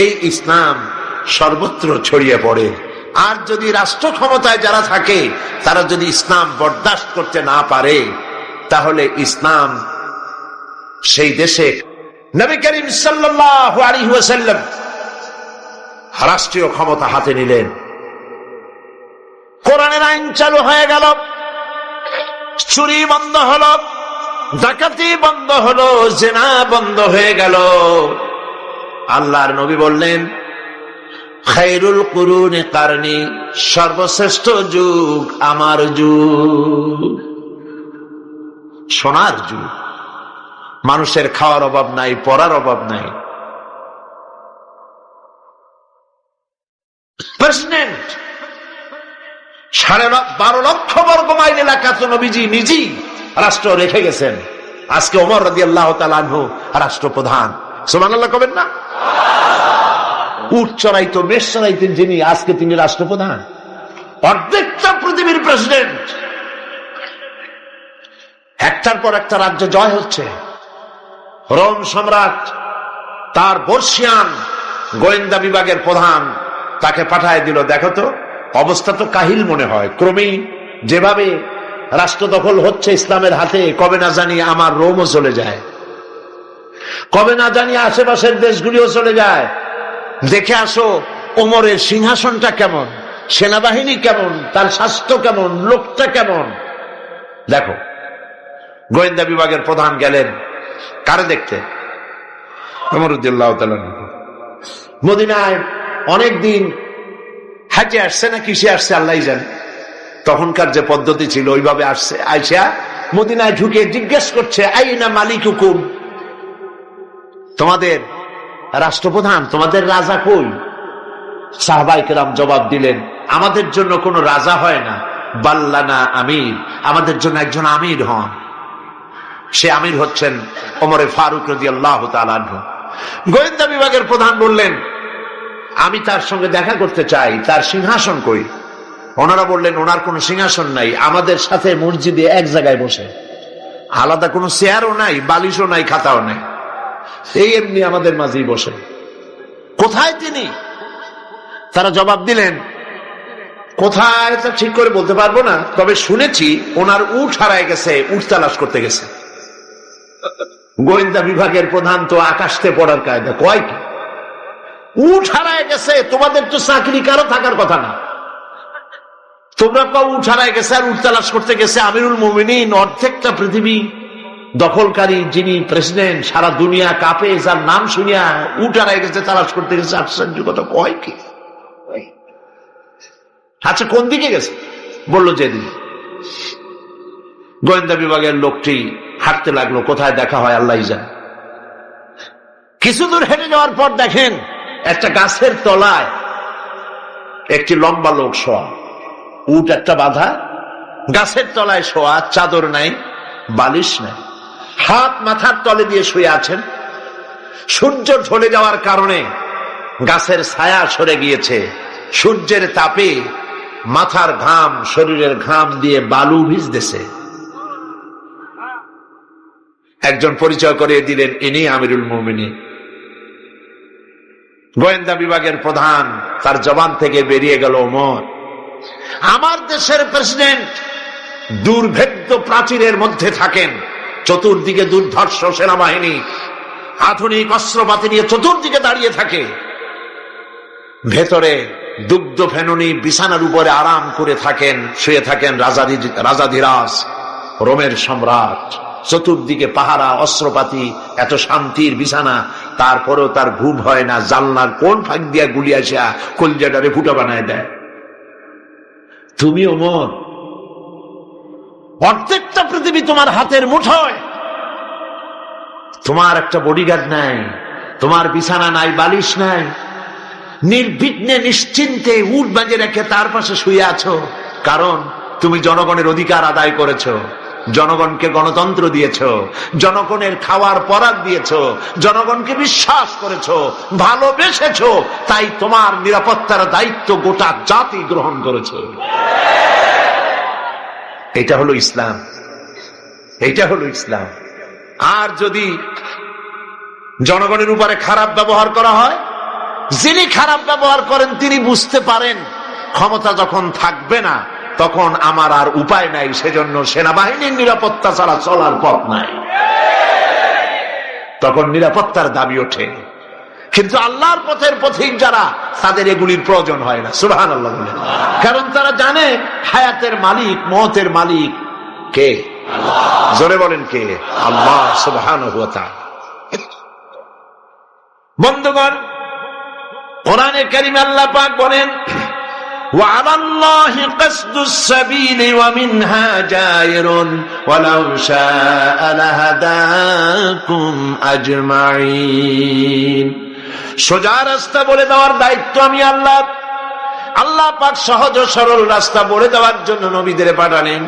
[SPEAKER 1] এই ইসলাম সর্বত্র ছড়িয়ে পড়ে। আর যদি রাষ্ট্র ক্ষমতায় যারা থাকে তারা যদি ইসলাম বরদাস্ত করতে না পারে তাহলে ইসলাম সেই দেশে নবী করিম সাল্লাল্লাহু আলাইহি ওয়াসাল্লাম রাষ্ট্রীয় ক্ষমতা হাতে নিলেন। কোরআনের আইন চালু হয়ে গেল, চুরি বন্ধ হলো, ডাকাতি বন্ধ হলো, জিনা বন্ধ হয়ে গেল। আল্লাহর নবী বললেন, খায়রুল কুরুনি কারনি, সর্বশ্রেষ্ঠ যুগ আমার যুগ, সোনার যুগ। মানুষের খাওয়ার অভাব নাই, পড়ার অভাব নাই। প্রেসিডেন্ট 12.5 লক্ষ বর্গ মাইল এলাকা তো নবীজি নিজেই রাষ্ট্র রেখে গেছেন। আজকে ওমর রাদিয়াল্লাহু তাআলা আনহু রাষ্ট্রপ্রধান। সুবহানাল্লাহ কবেন না? উট চড়াইতো, মেষ চড়াইতেন যিনি, আজকে তিনি রাষ্ট্রপ্রধান। অর্ধেকটা পৃথিবীর প্রেসিডেন্ট। একটার পর একটা রাজ্য জয় হচ্ছে। রোম সম্রাট তার বর্ষিয়ান গোয়েন্দা বিভাগের প্রধান তাকে পাঠায় দিল, দেখো তো অবস্থা তো কাহিল মনে হয়, ক্রমেই যেভাবে রাষ্ট্র দখল হচ্ছে ইসলামের হাতে, কবে না জানি আমার রোমও চলে যায়, কবে না জানি আশেপাশের দেশগুলিও চলে যায়। দেখে আসো ওমরের সিংহাসনটা কেমন, সেনাবাহিনী কেমন, তার স্বাস্থ্য কেমন, লোকটা কেমন। দেখো, গোয়েন্দা বিভাগের প্রধান গেলেন কারে দেখতে? ওমর রাদিয়াল্লাহু তাআলা। মদিনায় অনেকদিন হাজে আসছে না কিসে আসছে আল্লাহই জানে, তখনকার যে পদ্ধতি ছিল ওইভাবে আসছে। আয়েশা মদিনায় ঢুকে জিজ্ঞেস করছে, আইনা মালিকুকুম, তোমাদের রাষ্ট্রপ্রধান, তোমাদের রাজা কই? সাহাবায়ে কেরাম জবাব দিলেন, আমাদের জন্য কোনো রাজা হয় না, বাল্লানা আমির, আমাদের জন্য একজন আমির হন। সে আমির হচ্ছেন ওমরে ফারুক রাদিয়াল্লাহু তাআলা আনহু। গোয়েন্দা বিভাগের প্রধান বললেন, আমি তার সঙ্গে দেখা করতে চাই, তার সিংহাসন কই? ওনারা বললেন, ওনার কোনো সিংহাসন নাই, আমাদের সাথে মসজিদে এক জায়গায় বসে, আলাদা কোনো চেয়ারও নাই, বালিশও নাই, খাতাও নাই, এই এমনি আমাদের মাঝেই বসে। কোথায় তিনি? তারা জবাব দিলেন, কোথায় তা ঠিক করে বলতে পারবো না, তবে শুনেছি ওনার উট হারায় গেছে, উট তালাশ করতে গেছে। গোয়েন্দা বিভাগের প্রধান তো আকাশতে পড়ার কায়দা, কয় কি উট হারায় গেছে? তোমাদের তো চাকরি কারো থাকার কথা না, তোমরা পাও উট হারায় গেছে আর উট তালাশ করতে গেছে। আমিরুল মুমিনিন, অর্ধেকটা পৃথিবী দখলকারী যিনি প্রেসিডেন্ট, সারা দুনিয়া কাঁপে যার নাম শুনিয়া উট হারায় গেছে, তালাশ করতে গেছে, আশ্চর্য কথা। কয় কি? আচ্ছা কোন দিকে গেছে? বললো যেদিকে। গোয়েন্দা বিভাগের লোকটি হাঁটতে লাগলো, কোথায় দেখা হয় আল্লাহই জানে। কিছু দূর হেঁটে যাওয়ার পর দেখেন একটা গাছের তলায় একটি লম্বা লোক শোয়া, উট একটা বাঁধা, গাছের তলায় শোয়া, চাদর নাই, বালিশ নাই, হাত মাথার তলে দিয়ে শুয়ে আছেন। সূর্য ঢলে যাওয়ার কারণে গাছের ছায়া সরে গিয়েছে, সূর্যের তাপে মাথার ঘাম, শরীরের ঘাম দিয়ে বালু ভিজতেছে। একজন পরিচয় করিয়ে দিলেন, ইনি আমিরুল মুমিনিন। গোয়েন্দা বিভাগের প্রধান, তার জবান থেকে বেরিয়ে গেল, ওমর, আমার দেশের প্রেসিডেন্ট দুর্ভেদ্য প্রাচীরের মধ্যে থাকেন, চতুর্দিকে দুর্ধর্ষ সেনাবাহিনী আধুনিক অস্ত্রপাতি নিয়ে চতুর্দিকে দাঁড়িয়ে থাকে, ভেতরে দুগ্ধ ফেননি বিছানার উপরে আরাম করে থাকেন, শুয়ে থাকেন রাজাধিরাজ রোমের সম্রাট, চতুর্দিকে পাহারা, অস্ত্রপাতি, এত শান্তির বিছানা, তারপরেও তার ঘুম হয় না। জানলার কোন ফাঁক দিয়া গুলি আসা কলজাটারে ফুটা বানায় দেয়। তুমি ওমর, অর্ধেকটা পৃথিবী তোমার হাতের মুঠোয়, তোমার একটা বডিগার্ড নাই, তোমার বিছানা নাই, বালিশ নাই, নির্বিঘ্নে নিশ্চিন্তে উট বাজে রেখে তার পাশে শুয়ে আছো, কারণ তুমি জনগণের অধিকার আদায় করেছো, জনগণকে গণতন্ত্র দিয়েছ, জনগণের খাওয়ার পরাগ দিয়েছ, জনগণকে বিশ্বাস করেছ, ভালোবেসেছ, তাই তোমার নিরাপত্তার দায়িত্ব গোটা জাতি গ্রহণ করেছে। এটা হলো ইসলাম, এটা হলো ইসলাম। আর যদি জনগণের উপরে খারাপ ব্যবহার করা হয়, যিনি খারাপ ব্যবহার করেন তিনি বুঝতে পারেন ক্ষমতা যখন থাকবে না তখন আমার আর উপায় নাই, সেজন্য সেনাবাহিনীর নিরাপত্তা ছাড়া চলার পথ নাই। তখন নিরাপত্তার দাবি ওঠে। কিন্তু আল্লাহর পথের পথিক যারা, তাদের এগুলির প্রয়োজন হয় না। সুবহানাল্লাহ বলেন। কারণ তারা জানে হায়াতের মালিক, মওতের মালিক কে? জোরে বলেন কে? আল্লাহ সুবহানাহু ওয়া তাআলা। বন্ধুগণ, কোরআনে কারীমে আল্লাহ পাক বলেন, وعلى الله قصد السبيل ومنها جائر ولو شاء لهداكم أجمعين। সোজা রাস্তা বলে দেওয়ার দায়িত্ব আমি আল্লাহ। আল্লাহ পাক সহজ ও সরল রাস্তা বলে দেওয়ার জন্য নবীদের পাঠালেন।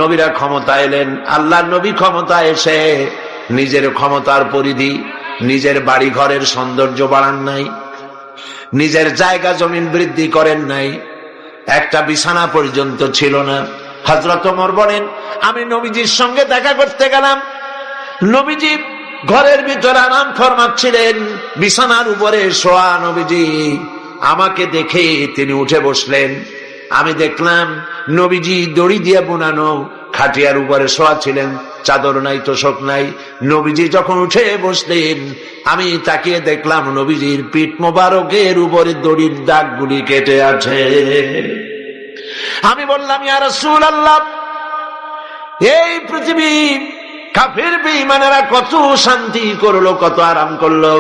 [SPEAKER 1] নবীরা ক্ষমতা এলেন। আল্লাহর নবী ক্ষমতা এসে নিজের ক্ষমতার পরিধি, নিজের বাড়ি ঘরের সৌন্দর্য বাড়ান নাই, নিজের জায়গা জমিন বৃদ্ধি করেন নাই, একটা বিছানা পর্যন্ত ছিল না। হযরত ওমর বলেন, আমি নবীজির সঙ্গে দেখা করতে গেলাম। নবীজি ঘরের ভিতরে আরাম ফরমাচ্ছিলেন, বিছানার উপরে শোয়া নবীজি। আমাকে দেখে তিনি উঠে বসলেন। আমি দেখলাম নবীজি দড়ি দিয়ে বোনানো খাটিয়ার উপরে শোয়া ছিলেন, চাদর নাই, তোশক নাই। নবীজি যখন উঠে বসলেন, আমি তাকিয়ে দেখলাম নবীজির পিঠ মোবারকের উপরে দড়ির দাগগুলি কেটে আছে। আমি বললাম, ইয়া রাসূলুল্লাহ, এই পৃথিবী কাফির বেঈমানেরা কত শান্তি করলো, কত আরাম করলো,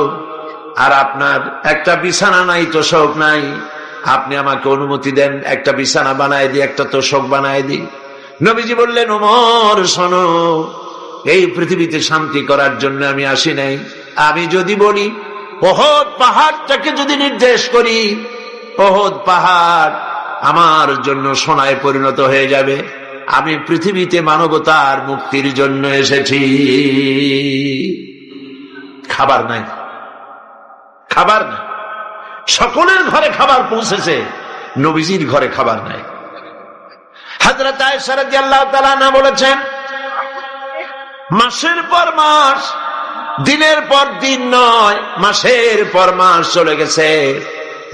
[SPEAKER 1] আর আপনার একটা বিছানা নাই, তোশক নাই। আপনি আমাকে অনুমতি দেন, একটা বিছানা বানায় দিই, একটা তোশক বানায় দিই। নবীজি বললেন, ওমর শোনো, এই পৃথিবীতে শান্তি করার জন্য আমি আসি নাই। আমি যদি বলি ওহদ পাহাড়টাকে যদি নির্দেশ করি, ওহদ পাহাড় আমার জন্য সোনায় পরিণত হয়ে যাবে। আমি পৃথিবীতে মানবতার মুক্তির জন্য এসেছি। খাবার নাই, খাবার নাই। সকলের ঘরে খাবার পৌঁছেছে, নবীজির ঘরে খাবার নাই। হযরত আয়েশা রাদিয়াল্লাহু তাআলা আনহা বলেছেন, মাসের পর মাস, দিনের পর দিন নয়, মাসের পর মাস চলে গেছে,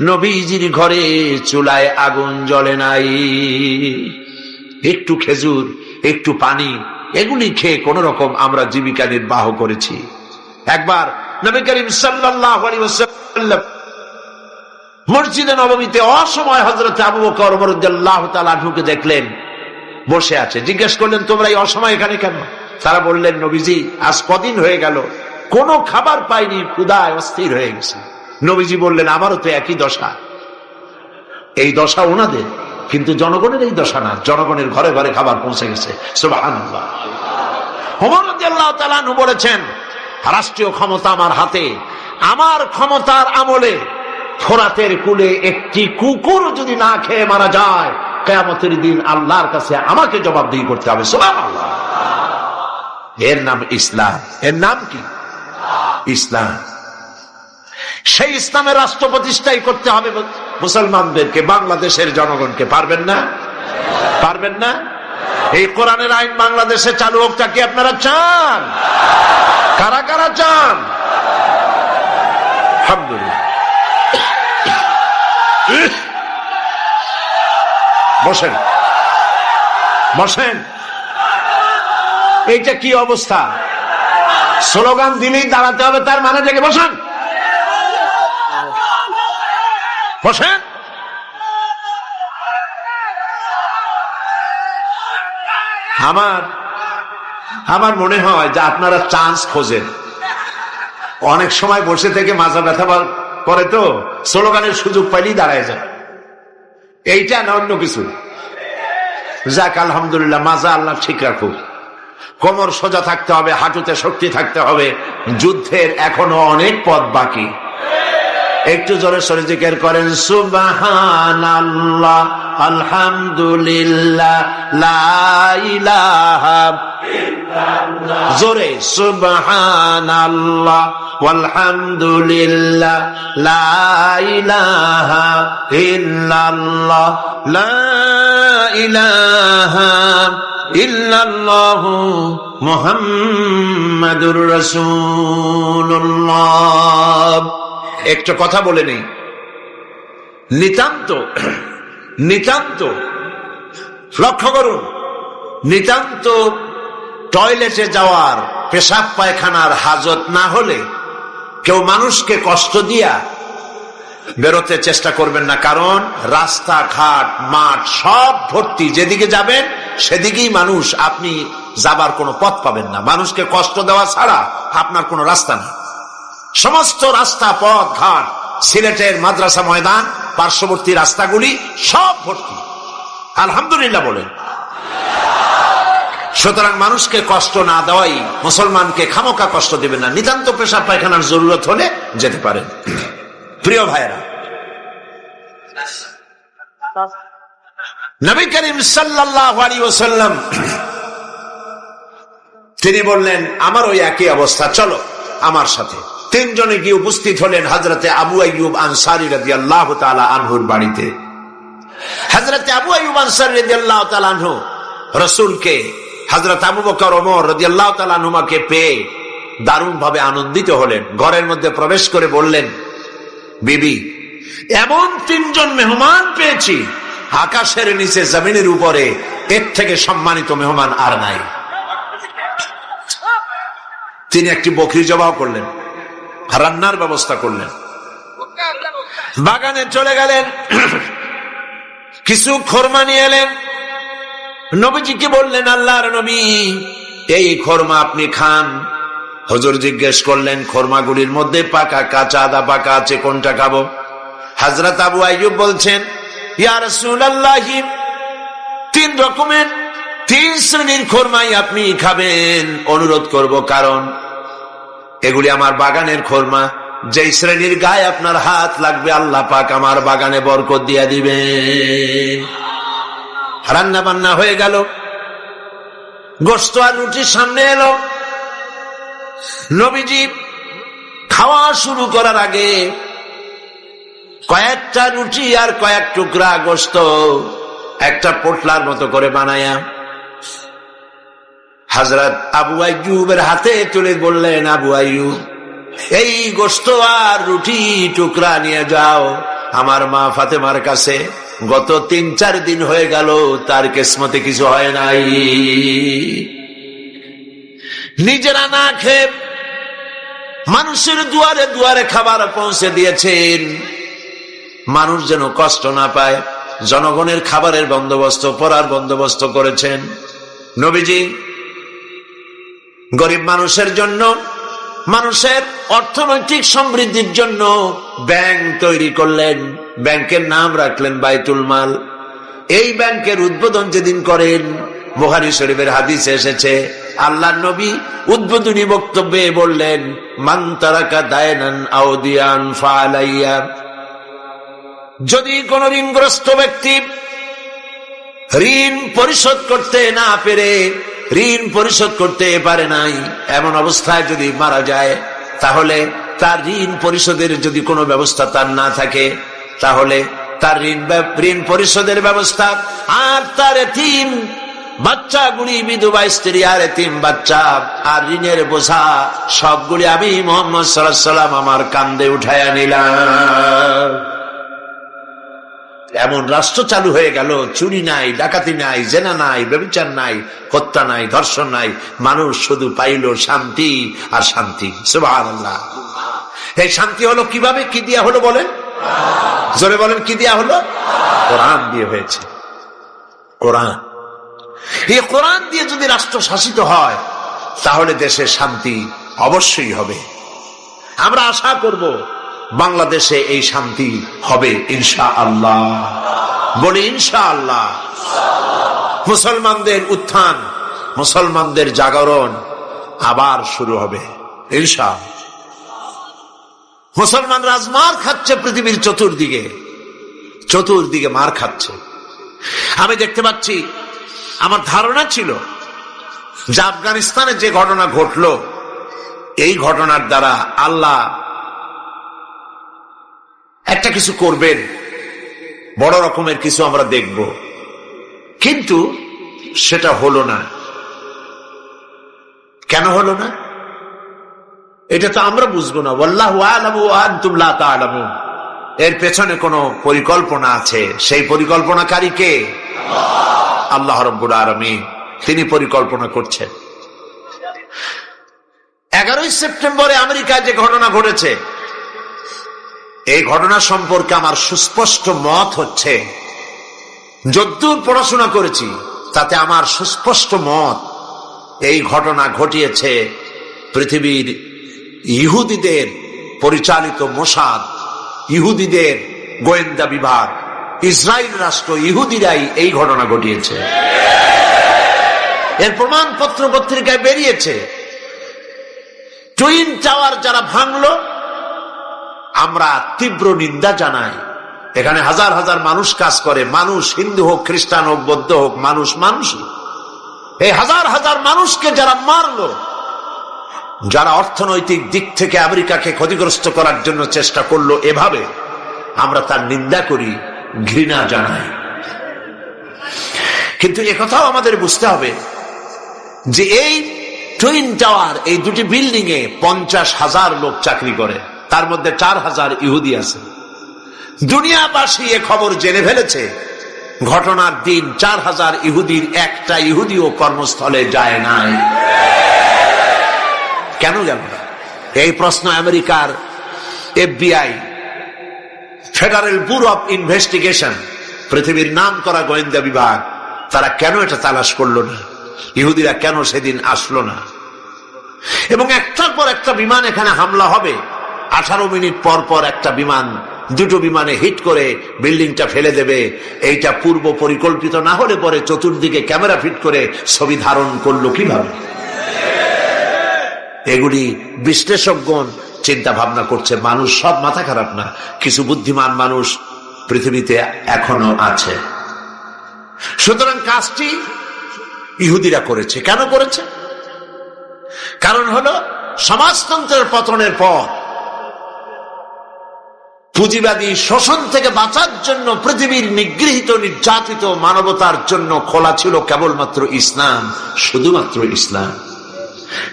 [SPEAKER 1] নবীজির ঘরে চুলায় আগুন জ্বলে নাই। একটু খেজুর, একটু পানি, এগুলি খেয়ে কোন রকম আমরা জীবিকা নির্বাহ করেছি। একবার নবী করিম সাল্লাল্লাহু আলাইহি ওয়াসাল্লাম মসজিদে নববীতে অসময় হযরত আবু বকর রাদিয়াল্লাহু তাআলা আনহুকে দেখলেন বসে আছে। জিজ্ঞেস করলেন, তোমরা এই অসময় এখানে কেন? তারা বললেন, নবীজি আজ কদিন হয়ে গেল কোনো খাবার পাইনি, ক্ষুধায় অস্থির হয়ে গেছে। নবীজি বললেন, আমারও তো একই দশা। এই দশা ওনাদের, কিন্তু জনগণের এই দশা না। জনগণের ঘরে ঘরে খাবার পৌঁছে গেছে। সুবহানাল্লাহ। ওমর রাদিয়াল্লাহু তাআলা আনহু বলেছেন, রাষ্ট্রীয় ক্ষমতা আমার হাতে। আমার ক্ষমতার আমলে ফোরাতের কূলে একটি কুকুর যদি না খেয়ে মারা যায়, কিয়ামতের দিন আল্লাহর কাছে আমাকে জবাবদিহি করতে হবে। সুবহানাল্লাহ। এর নাম ইসলাম। এর নাম কি? ইসলাম। সেই ইসলামের রাষ্ট্র প্রতিষ্ঠাই করতে হবে মুসলমানদেরকে, বাংলাদেশের জনগণকে। পারবেন না? পারবেন না? এই কোরআনের আইন বাংলাদেশে চালু হোক, তা কি আপনারা চান? কারা কারা চান? আলহামদুলিল্লাহ। বসেন, বসেন। এইটা কি অবস্থা? স্লোগান দিলেই দাঁড়াতে হবে, তার মানে থেকে বসেন, বসেন। আমার মনে হয় যে আপনারা চান্স খোঁজেন। অনেক সময় বসে থেকে মাজা ব্যথা করে, তো স্লোগানের সুযোগ পাইলেই দাঁড়ায় যায়। এইটা না অন্য কিছু? যাক, আলহামদুলিল্লাহ, মাজা আল্লাহ ঠিক রাখুক। কোমর সোজা থাকতে হবে, হাঁটুতে শক্তি থাকতে হবে। যুদ্ধের এখনো অনেক পথ বাকি। একটু জোরে সরে জিকির করেন, সুবহানাল্লাহ, আলহামদুলিল্লাহ, লা ইলাহা ইল্লাল্লাহ। জোরে, সুবহানাল্লাহ, আলহামদুলিল্লাহ, লা ইলাহা ইল্লাল্লাহ, লা ইলাহা ইল্লাল্লাহু মুহাম্মাদুর রাসূলুল্লাহ। একটা কথা বলে নেই, নিতান্ত লক্ষ্য করুন, নিতান্ত টয়লেটে যাওয়ার পেশাব পায়খানার হাজত না হলে কেউ মানুষকে কষ্ট দিয়া বেরোতে চেষ্টা করবেন না, কারণ রাস্তাঘাট মাঠ সব ভর্তি, যেদিকে যাবেন সেদিকেই মানুষ, আপনি যাবার কোনো পথ পাবেন না। মানুষকে কষ্ট দেওয়া ছাড়া আপনার কোনো রাস্তা নেই। সমস্ত রাস্তা পথ ঘাট, সিলেটের মাদ্রাসা ময়দান পার্শ্ববর্তী রাস্তাগুলি সব ভর্তি, আলহামদুলিল্লাহ বলেন। সুতরাং মানুষকে কষ্ট না দেওয়াই, মুসলমানকে খামোকা কষ্ট দেবেন না। নিতান্ত পেশাব পায়খানার জরুরত হলে যেতে পারেন। প্রিয় ভাইরা, নবী করিম সাল্লাল্লাহু আলাইহি ওয়াসাল্লাম তিনি বললেন, আমার ওই একই অবস্থা, চলো আমার সাথে। তিনজনে গিয়ে উপস্থিত হলেন হযরতে আবু আইয়ুব আনসারী রাদিয়াল্লাহু তাআলা আনহুর বাড়িতে। হযরতে আবু আইয়ুব আনসারী রাদিয়াল্লাহু তাআলা আনহু রাসূলকে, হযরত আবু বকর ওমর রাদিয়াল্লাহু তাআলা আনহুমাকে পেয়ে দারুণ ভাবে আনন্দিত হলেন। ঘরের মধ্যে প্রবেশ করে বললেন, বিবি, এমন তিনজন মেহমান পেয়েছি, আকাশের নিচে জমিনের উপরে এর থেকে সম্মানিত মেহমান আর নাই। তিনি একটি বকরি জবাহ করলেন, রান্নার ব্যবস্থা করলেন, বাগানে চলে গেলেন, কিছু খোরমা নিয়ে এলেন, নবীজিকে বললেন, আল্লাহর নবী, এই খোরমা আপনি খান। হুজুর জিজ্ঞেস করলেন, খোরমাগুলির মধ্যে পাকা, কাঁচা, আদা পাকা আছে, কোনটা খাবো? হযরত আবু আইয়ুব বলছেন, ইয়া রাসূলুল্লাহ, তিন রকমের, তিন শ্রেণীর খোরমাই আপনি খাবেন, অনুরোধ করব, কারণ এগুলি আমার বাগানের খোরমা। যেই শ্রেণীর গায়ে আপনার হাত লাগবে, আল্লাহ পাক আমার বাগানে বরকত দিয়া দিবে। রান্না বান্না হয়ে গেল, গোশত আর রুটি সামনে এলো। নবীজি খাওয়া শুরু করার আগে কয়েকটা রুটি আর কয়েক টুকরা গোশত একটা পোটলার মতো করে বানায়া হযরত আবু আইয়ুবের হাতে তুলে বললেন, আবু আইয়ুব, এই গোশত আর রুটি টুকরা নিয়ে যাও আমার মা ফাতেমার কাছে। গত ৩-৪ দিন হয়ে গেল, তার কিসমতে কিছু হয় নাই। নিজেরা না খেয়ে মানুষের দুয়ারে দুয়ারে খাবার পৌঁছে দিয়েছেন, মানুষ যেন কষ্ট না পায়, জনগণের খাবারের বন্দোবস্ত, পড়ার বন্দোবস্ত করেছেন। নবীজি গরিব মানুষের জন্য, মানুষের অর্থনৈতিক সমৃদ্ধির জন্য ব্যাংক তৈরি করলেন, ব্যাংকের নাম রাখলেন বাইতুল মাল। এই ব্যাংকের উদ্বোধন যেদিন করেন, বুখারী শরীফের হাদিসে এসেছে, আল্লাহর নবী উদ্বোধনী বক্তব্যে বললেন, মান তারাকা দায়নান আও দিয়ান ফালাইয়া, যদি কোন ঋণগ্রস্ত ব্যক্তি ঋণ পরিশোধ করতে না পেরে, ঋণ পরিশোধ করতে পারে নাই, এমন অবস্থায় যদি মারা যায়, তাহলে তার ঋণ পরিশোধের যদি কোনো ব্যবস্থা তার না থাকে, তাহলে তার ঋণ পরিশোধের ব্যবস্থা আর তার এতিম বাচ্চাগুলি, বিধবা স্ত্রী আর এতিম বাচ্চা আর ঋণের বোঝা সবগুলি আমি মুহাম্মদ সাল্লাল্লাহু আলাইহি ওয়াসাল্লাম আমার কাঁধে উঠাইয়া নিলাম। এমন রাষ্ট্র চালু হয়ে গেল, চুরি নাই, ডাকাতি নাই, জেনা নাই, ব্যভিচার নাই, হত্যা নাই, ধর্ষণ নাই, মানুষ শুধু পাইল শান্তি আর শান্তি। সুবহানাল্লাহ। এই শান্তি হলো কিভাবে, কি দিয়া হলো বলেন? জোরে বলেন, কি দিয়া হলো? কোরআন দিয়ে হয়েছে। কোরআন, এই কোরআন দিয়ে যদি রাষ্ট্র শাসিত হয়, তাহলে দেশে শান্তি অবশ্যই হবে। আমরা আশা করব বাংলাদেশে এই শান্তি হবে ইনশাআল্লাহ। বলি ইনশাআল্লাহ। মুসলমানদের উত্থান, মুসলমানদের জাগরণ আবার শুরু হবে ইনশাআল্লাহ। মুসলমানরা আজ মার খাচ্ছে পৃথিবীর চতুর্দিকে, চতুর্দিকে মার খাচ্ছে। আমি দেখতে পাচ্ছি, আমার ধারণা ছিল যে আফগানিস্তানে যে ঘটনা ঘটলো, এই ঘটনার দ্বারা আল্লাহ একটা কিছু করবেন, বড় রকমের কিছু আমরা দেখব, কিন্তু সেটা হলো না। কেন হলো না এটা তো আমরা বুঝবো না। ওয়াল্লাহু আ'লামু ওয়া আনতুম লা তা'লামুন। এর পেছনে কোনো পরিকল্পনা আছে, সেই পরিকল্পনাকারী কে? আল্লাহ রাব্বুল আলামিন। তিনি পরিকল্পনা করছেন। 11ই সেপ্টেম্বরে আমেরিকায় যে ঘটনা ঘটেছে, এই ঘটনা সম্পর্কে আমার সুস্পষ্ট মত হচ্ছে, যদ্দূর পড়াশোনা করেছি তাতে আমার সুস্পষ্ট মত, এই ঘটনা ঘটিয়েছে পৃথিবীর ইহুদিদের পরিচালিত মোসাদ, ইহুদিদের গোয়েন্দা বিভাগ, ইসরায়েল রাষ্ট্র, ইহুদিরাই এই ঘটনা ঘটিয়েছে। এর প্রমাণপত্র পত্রিকায় বেরিয়েছে। টুইন টাওয়ার যারা ভাঙলো, আমরা তীব্র নিন্দা জানাই। এখানে হাজার হাজার মানুষ কাজ করে, মানুষ হিন্দু হোক, খ্রিস্টান হোক, বৌদ্ধ হোক, মানুষ মানুষই। এই হাজার হাজার মানুষকে যারা মারলো, যারা অর্থনৈতিক দিক থেকে আমেরিকাকে ক্ষতিগ্রস্ত করার জন্য চেষ্টা করলো, এভাবে আমরা তার নিন্দা করি, ঘৃণা জানাই। কিন্তু একথাও আমাদের বুঝতে হবে যে এই টুইন টাওয়ার, এই দুটি বিল্ডিং এ 50,000 লোক চাকরি করে, তার মধ্যে 4,000 ইহুদি আছে। দুনিয়াবাসী এ খবর জেনে ফেলেছে। ঘটনার দিন 4,000 ইহুদির একটা ইহুদিও কর্মস্থলে যায় নাই। কেন গেল না? এই প্রশ্ন আমেরিকার FBI, federal bureau of investigation, পৃথিবীর নাম করা গোয়েন্দা বিভাগ, তারা কেন এটা তালাশ করলো না? ইহুদিরা কেন সেদিন আসলো না? এবং একটার পর একটা বিমান এখানে হামলা হবে। 18 মিনিট পর পর একটা বিমান, দুটো বিমানে হিট করে বিল্ডিংটা ফেলে দেবে। এইটা পূর্ব পরিকল্পিত না হলে পরে চতুর্দিকে ক্যামেরা ফিট করে ছবি ধারণ করলো কিভাবে? এগুলি বিশ্লেষকগণ চিন্তা ভাবনা করছে। মানুষ সব মাথা খারাপ না, কিছু বুদ্ধিমান মানুষ পৃথিবীতে এখনো আছে। সুতরাং কাজটি ইহুদিরা করেছে। কেন করেছে? কারণ হলো সমাজতন্ত্রের পতনের পর পুঁজিবাদী শোষণ থেকে বাঁচার জন্য পৃথিবীর নিগৃহীত, নির্যাতিত মানবতার জন্য খোলা ছিল কেবলমাত্র ইসলাম, শুধুমাত্র ইসলাম।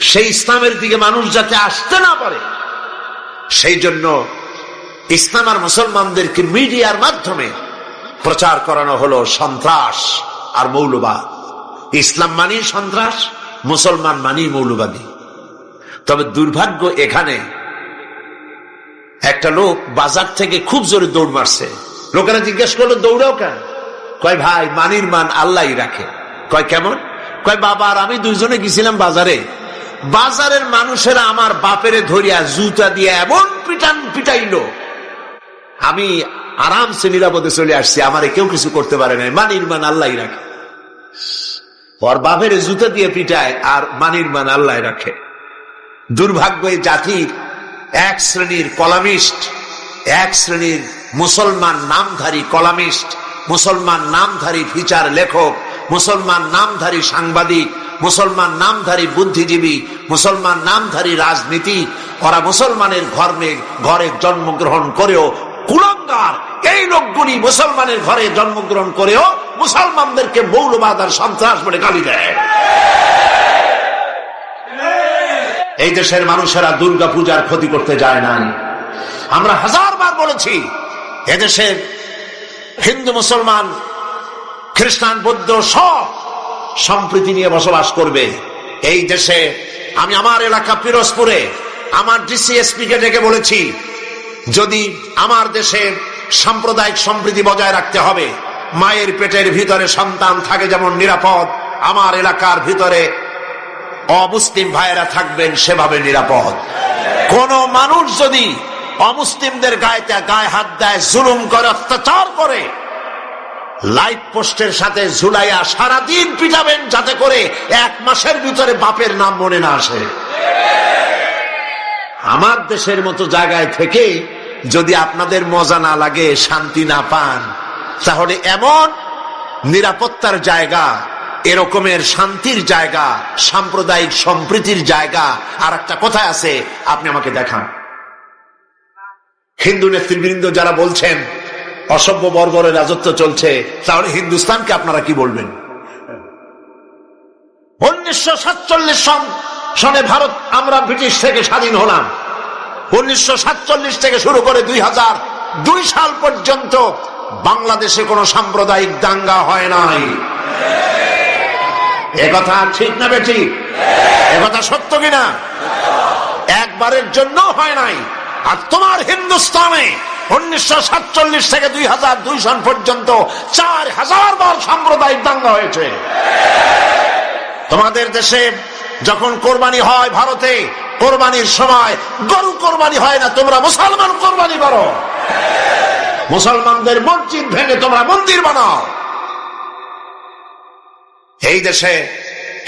[SPEAKER 1] সেই ইসলামের দিকে মানুষ যাতে আসতে না পারে, সেই জন্য ইসলাম আর মুসলমানদেরকে মিডিয়ার মাধ্যমে প্রচার করানো হলো সন্ত্রাস আর মৌলবাদ। ইসলাম মানি সন্ত্রাস, মুসলমান মানি মৌলবাদী। তবে দুর্ভাগ্য, এখানে একটা লোক বাজার থেকে খুব জোরে দৌড় মারছে। লোকেরা জিজ্ঞেস করলো, দৌড়াও কেন? কয়, ভাই, মানির মান আল্লাহই রাখে। কয়, কেমন? কয়, বাবা আর আমি দুইজনে গেছিলাম বাজারে, বাজারের মানুষেরা আমার বাপেরে ধরিয়া জুতা দিয়ে এমন পিটাইলো, আমি আরামসে নিরাপদে চলে আসছি, আমারে কেউ কিছু করতে পারে না। মানির মান আল্লাহই রাখে। ওর বাপের জুতা দিয়ে পিটায় আর মানির মান আল্লাহ রাখে। দুর্ভাগ্য, এই জাতির এক শ্রেণীর কলামিস্ট, এক শ্রেণীর মুসলমান নামধারী কলামিস্ট, মুসলমান নামধারী ফিচার লেখক, মুসলমান নামধারী সাংবাদিক, মুসলমান নামধারী বুদ্ধিজীবী, মুসলমান নামধারী রাজনীতি, ওরা মুসলমানের ঘরে জন্মগ্রহণ করেও কুলাঙ্গার। এই লোকগুলি মুসলমানের ঘরে জন্মগ্রহণ করেও মুসলমানদেরকে মৌলবাদ আর সন্ত্রাস বলে গালি দেয়। এই দেশের মানুষেরা দুর্গা পূজার ক্ষতি করতে যায় না। আমরা হাজারবার বলেছি, এদেশের হিন্দু, মুসলমান, খ্রিস্টান, বৌদ্ধ সব সম্প্রীতি নিয়ে বসবাস করবে। এই দেশে আমি আমার এলাকা পিরোজপুরে আমার DCSP কে ডেকে বলেছি, যদি আমার দেশে সাম্প্রদায়িক সম্প্রীতি বজায় রাখতে হবে, মায়ের পেটের ভিতরে সন্তান থাকে যেমন নিরাপদ, আমার এলাকার ভিতরে অমুসলিম ভাইয়েরা থাকবেন সেভাবে নিরাপদ। কোন মানুষ যদি অমুসলিমদের গায়ে হাত দেয়, জুলুম করে, অত্যাচার করে, লাইট পোস্টের সাথে ঝুলাইয়া সারাদিন পিটাবেন, যাতে করে 1 মাসের ভিতরে বাপের নাম মনে না আসে। আমার দেশের মতো জায়গায় থেকে যদি আপনাদের মজা না লাগে, শান্তি না পান, তাহলে এমন নিরাপত্তার জায়গা, এরকমের শান্তির জায়গা, সাম্প্রদায়িক সম্প্রীতির জায়গা আর একটা কোথায় আছে আপনি আমাকে দেখান। হিন্দু নেতৃবৃন্দ যারা বলছেন অসভ্য বর্বরের রাজত্ব চলছে, তাহলে হিন্দুস্তানকে আপনারা কি বলবেন? 1947 সনে ভারত, আমরা ব্রিটিশ থেকে স্বাধীন হলাম। 1947 থেকে শুরু করে 2002 সাল পর্যন্ত বাংলাদেশে কোনো সাম্প্রদায়িক দাঙ্গা হয় নাই। একথা ঠিক না বেঠিক? একথা সত্য কিনা? একবারের জন্য হয় নাই। আর তোমার হিন্দুস্তানে 1947 থেকে 2002 সন পর্যন্ত 4000 বার সাম্প্রদায়িক দাঙ্গা হয়েছে। তোমাদের দেশে যখন কোরবানি হয় ভারতে, কোরবানির সময় গরু কোরবানি হয় না, তোমরা মুসলমান কোরবানি করো। মুসলমানদের মসজিদ ভেঙে তোমরা মন্দির বানাও। এই দেশে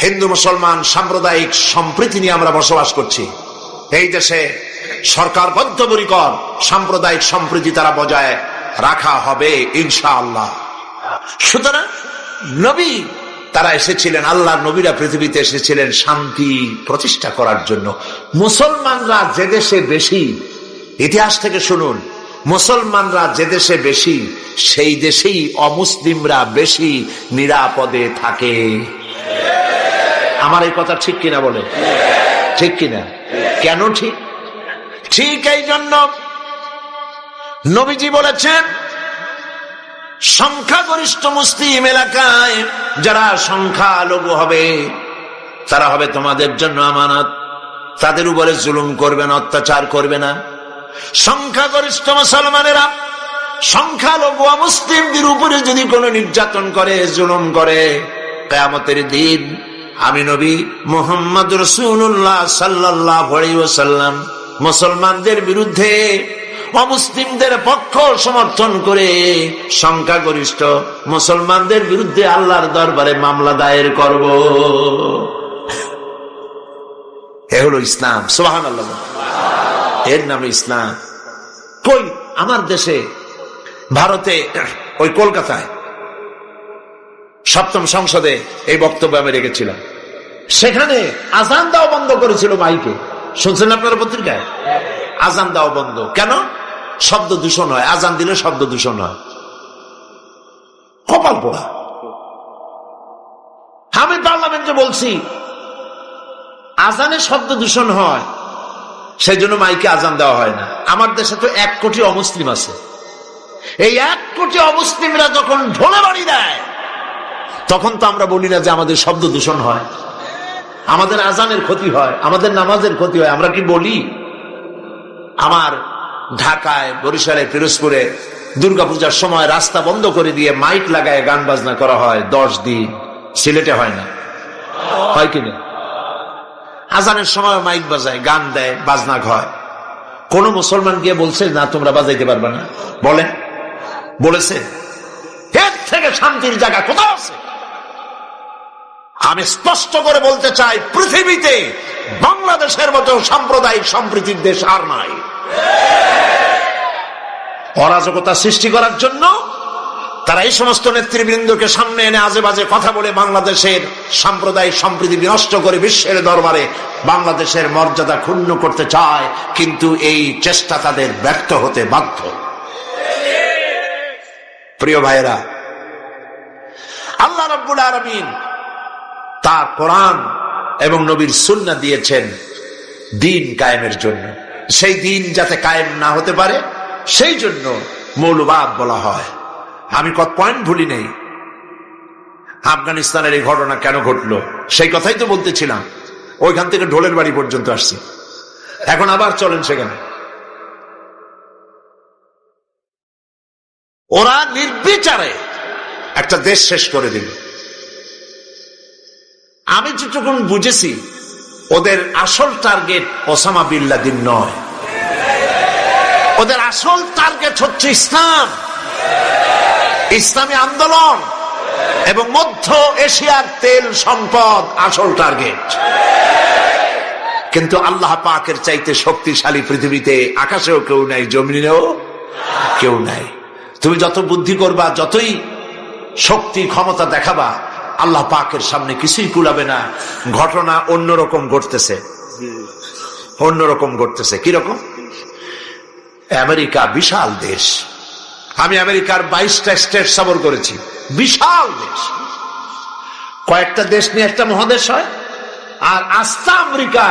[SPEAKER 1] হিন্দু মুসলমান সাম্প্রদায়িক সম্প্রীতি নিয়ে আমরা বসবাস করছি। এই দেশে সরকার বদ্ধপরিকর সাম্প্রদায়িক সম্প্রীতি তারা বজায় রাখা হবে ইনশাআল্লাহ। সুতরাং নবী তারা এসেছিলেন, আল্লাহর নবীরা পৃথিবীতে এসেছিলেন শান্তি প্রতিষ্ঠা করার জন্য। মুসলমানরা যে দেশে বেশি, ইতিহাস থেকে শুনুন, মুসলমানরা যে দেশে বেশি সেই দেশেই অমুসলিমরা বেশি নিরাপদে থাকে। আমার এই কথা ঠিক কিনা বলে? ঠিক কিনা? কেন ঠিক? ঠিক এই জন্য নবীজি বলেছেন, সংখ্যাগরিষ্ঠ মুসলিম এলাকায় যারা সংখ্যালঘু হবে তারা হবে তোমাদের জন্য আমানত। তাদের উপরে জুলুম করবে না, অত্যাচার করবে না। সংখ্যাগরিষ্ঠ মুসলমানেরা সংখ্যালঘু মুসলিমদের উপরে যদি কোনো নির্যাতন করে, জুলুম করে, কিয়ামতের দিন আমি নবী মুহাম্মদ রাসূলুল্লাহ সাল্লাল্লাহু আলাইহি ওয়াসাল্লাম মুসলমানদের বিরুদ্ধে অমুসলিমদের পক্ষ সমর্থন করে সংখ্যাগরিষ্ঠ মুসলমানদের বিরুদ্ধে আল্লাহর দরবারে মামলা দায়ের করব। এ হলো ইসলাম। সুবহানাল্লাহ। এর নামে ইসলাম। কই আমার দেশে ভারতে, ওই কলকাতায় সপ্তম সংসদে এই বক্তব্য আমি রেখেছিলাম। সেখানে আজান দেওয়া বন্ধ করেছিল মাইকে। শুনছেন আপনারা পত্রিকায়? আজান দেওয়া বন্ধ কেন? শব্দ দূষণ হয়, আজান দিলে শব্দ দূষণ হয়। কপাল পোড়া। আমি পার্লামেন্টে বলছি আজানে শব্দ দূষণ হয়, সেই জন্য মাইকে আজান দেওয়া হয় না। আমার দেশে তো 1 কোটি অমুসলিম আছে। এই 1 কোটি অমুসলিমরা যখন ঢোলে বাড়ি দেয় তখন তো আমরা বলি না যে আমাদের শব্দ দূষণ হয়, আমাদের আজানের ক্ষতি হয়, আমাদের নামাজের ক্ষতি হয়। আমরা কি বলি? আমার ঢাকায়, বরিশালে, পিরোজপুরে দুর্গাপূজার সময় রাস্তা বন্ধ করে দিয়ে মাইক লাগায় গান বাজনা করা হয় 10 দিন। সিলেটে হয় না? হয় কিনা? আজানের সময় মাইক বাজায়, গান দেয়, বাজনা হয়। কোন মুসলমান গিয়ে বলছে না তোমরা বাজাইতে পারবে না? বলে? বলেছে? এর থেকে শান্তির জায়গা কোথাও আছে? আমি স্পষ্ট করে বলতে চাই, পৃথিবীতে বাংলাদেশের মতো সাম্প্রদায়িক সম্প্রীতির দেশ আর নাই। অরাজকতা সৃষ্টি করার জন্য তারা এই সমস্ত নেতৃবৃন্দকে সামনে এনে আজে বাজে কথা বলে বাংলাদেশের সাম্প্রদায়িক সম্প্রীতি বিনষ্ট করে বিশ্বের দরবারে বাংলাদেশের মর্যাদা ক্ষুণ্ণ করতে চায়, কিন্তু এই চেষ্টা তাদের ব্যর্থ হতে বাধ্য। প্রিয় ভাইয়েরা, আল্লাহ রাব্বুল আলামিন তার কোরআন এবং নবীর সুন্নাহ দিয়েছেন দিন কায়েমের জন্য। সেই দিন যাতে কায়েম না হতে পারে সেই জন্য মৌলবাদ বলা হয়। আমি কত পয়েন্ট ভুলি নেই। আফগানিস্তানের এই ঘটনা কেন ঘটলো সেই কথাই তো বলতেছিলাম। ওইখান থেকে ঢোলের বাড়ি পর্যন্ত আসছি, এখন আবার চলেন সেখানে। ওরা নির্বিচারে একটা দেশ শেষ করে দিল। আমি যতটুকু বুঝেছি ওদের আসল টার্গেট ওসামা বিন লাদেন নয়, ওদের আসল টার্গেট হচ্ছে ইসলাম, ইসলামী আন্দোলন এবং মধ্য এশিয়ার তেল সম্পদ আসল টার্গেট। কিন্তু আল্লাহ পাকের চাইতে শক্তিশালী পৃথিবীতে আকাশেও কেউ নাই, জমিনেও কেউ নাই। তুমি যত বুদ্ধি করবা, যতই শক্তি ক্ষমতা দেখাবা, আল্লাহ পাকের সামনে কিছুই কুলাবে না। ঘটনা অন্যরকম ঘটতেছে, অন্যরকম ঘটতেছে। কিরকম? আমেরিকা বিশাল দেশ। আমি আমেরিকার 22টা স্টেট সফর করেছি। বিশাল দেশ। কয়েকটা দেশ নিয়ে একটা মহাদেশ হয়, আর আস্থা আমেরিকা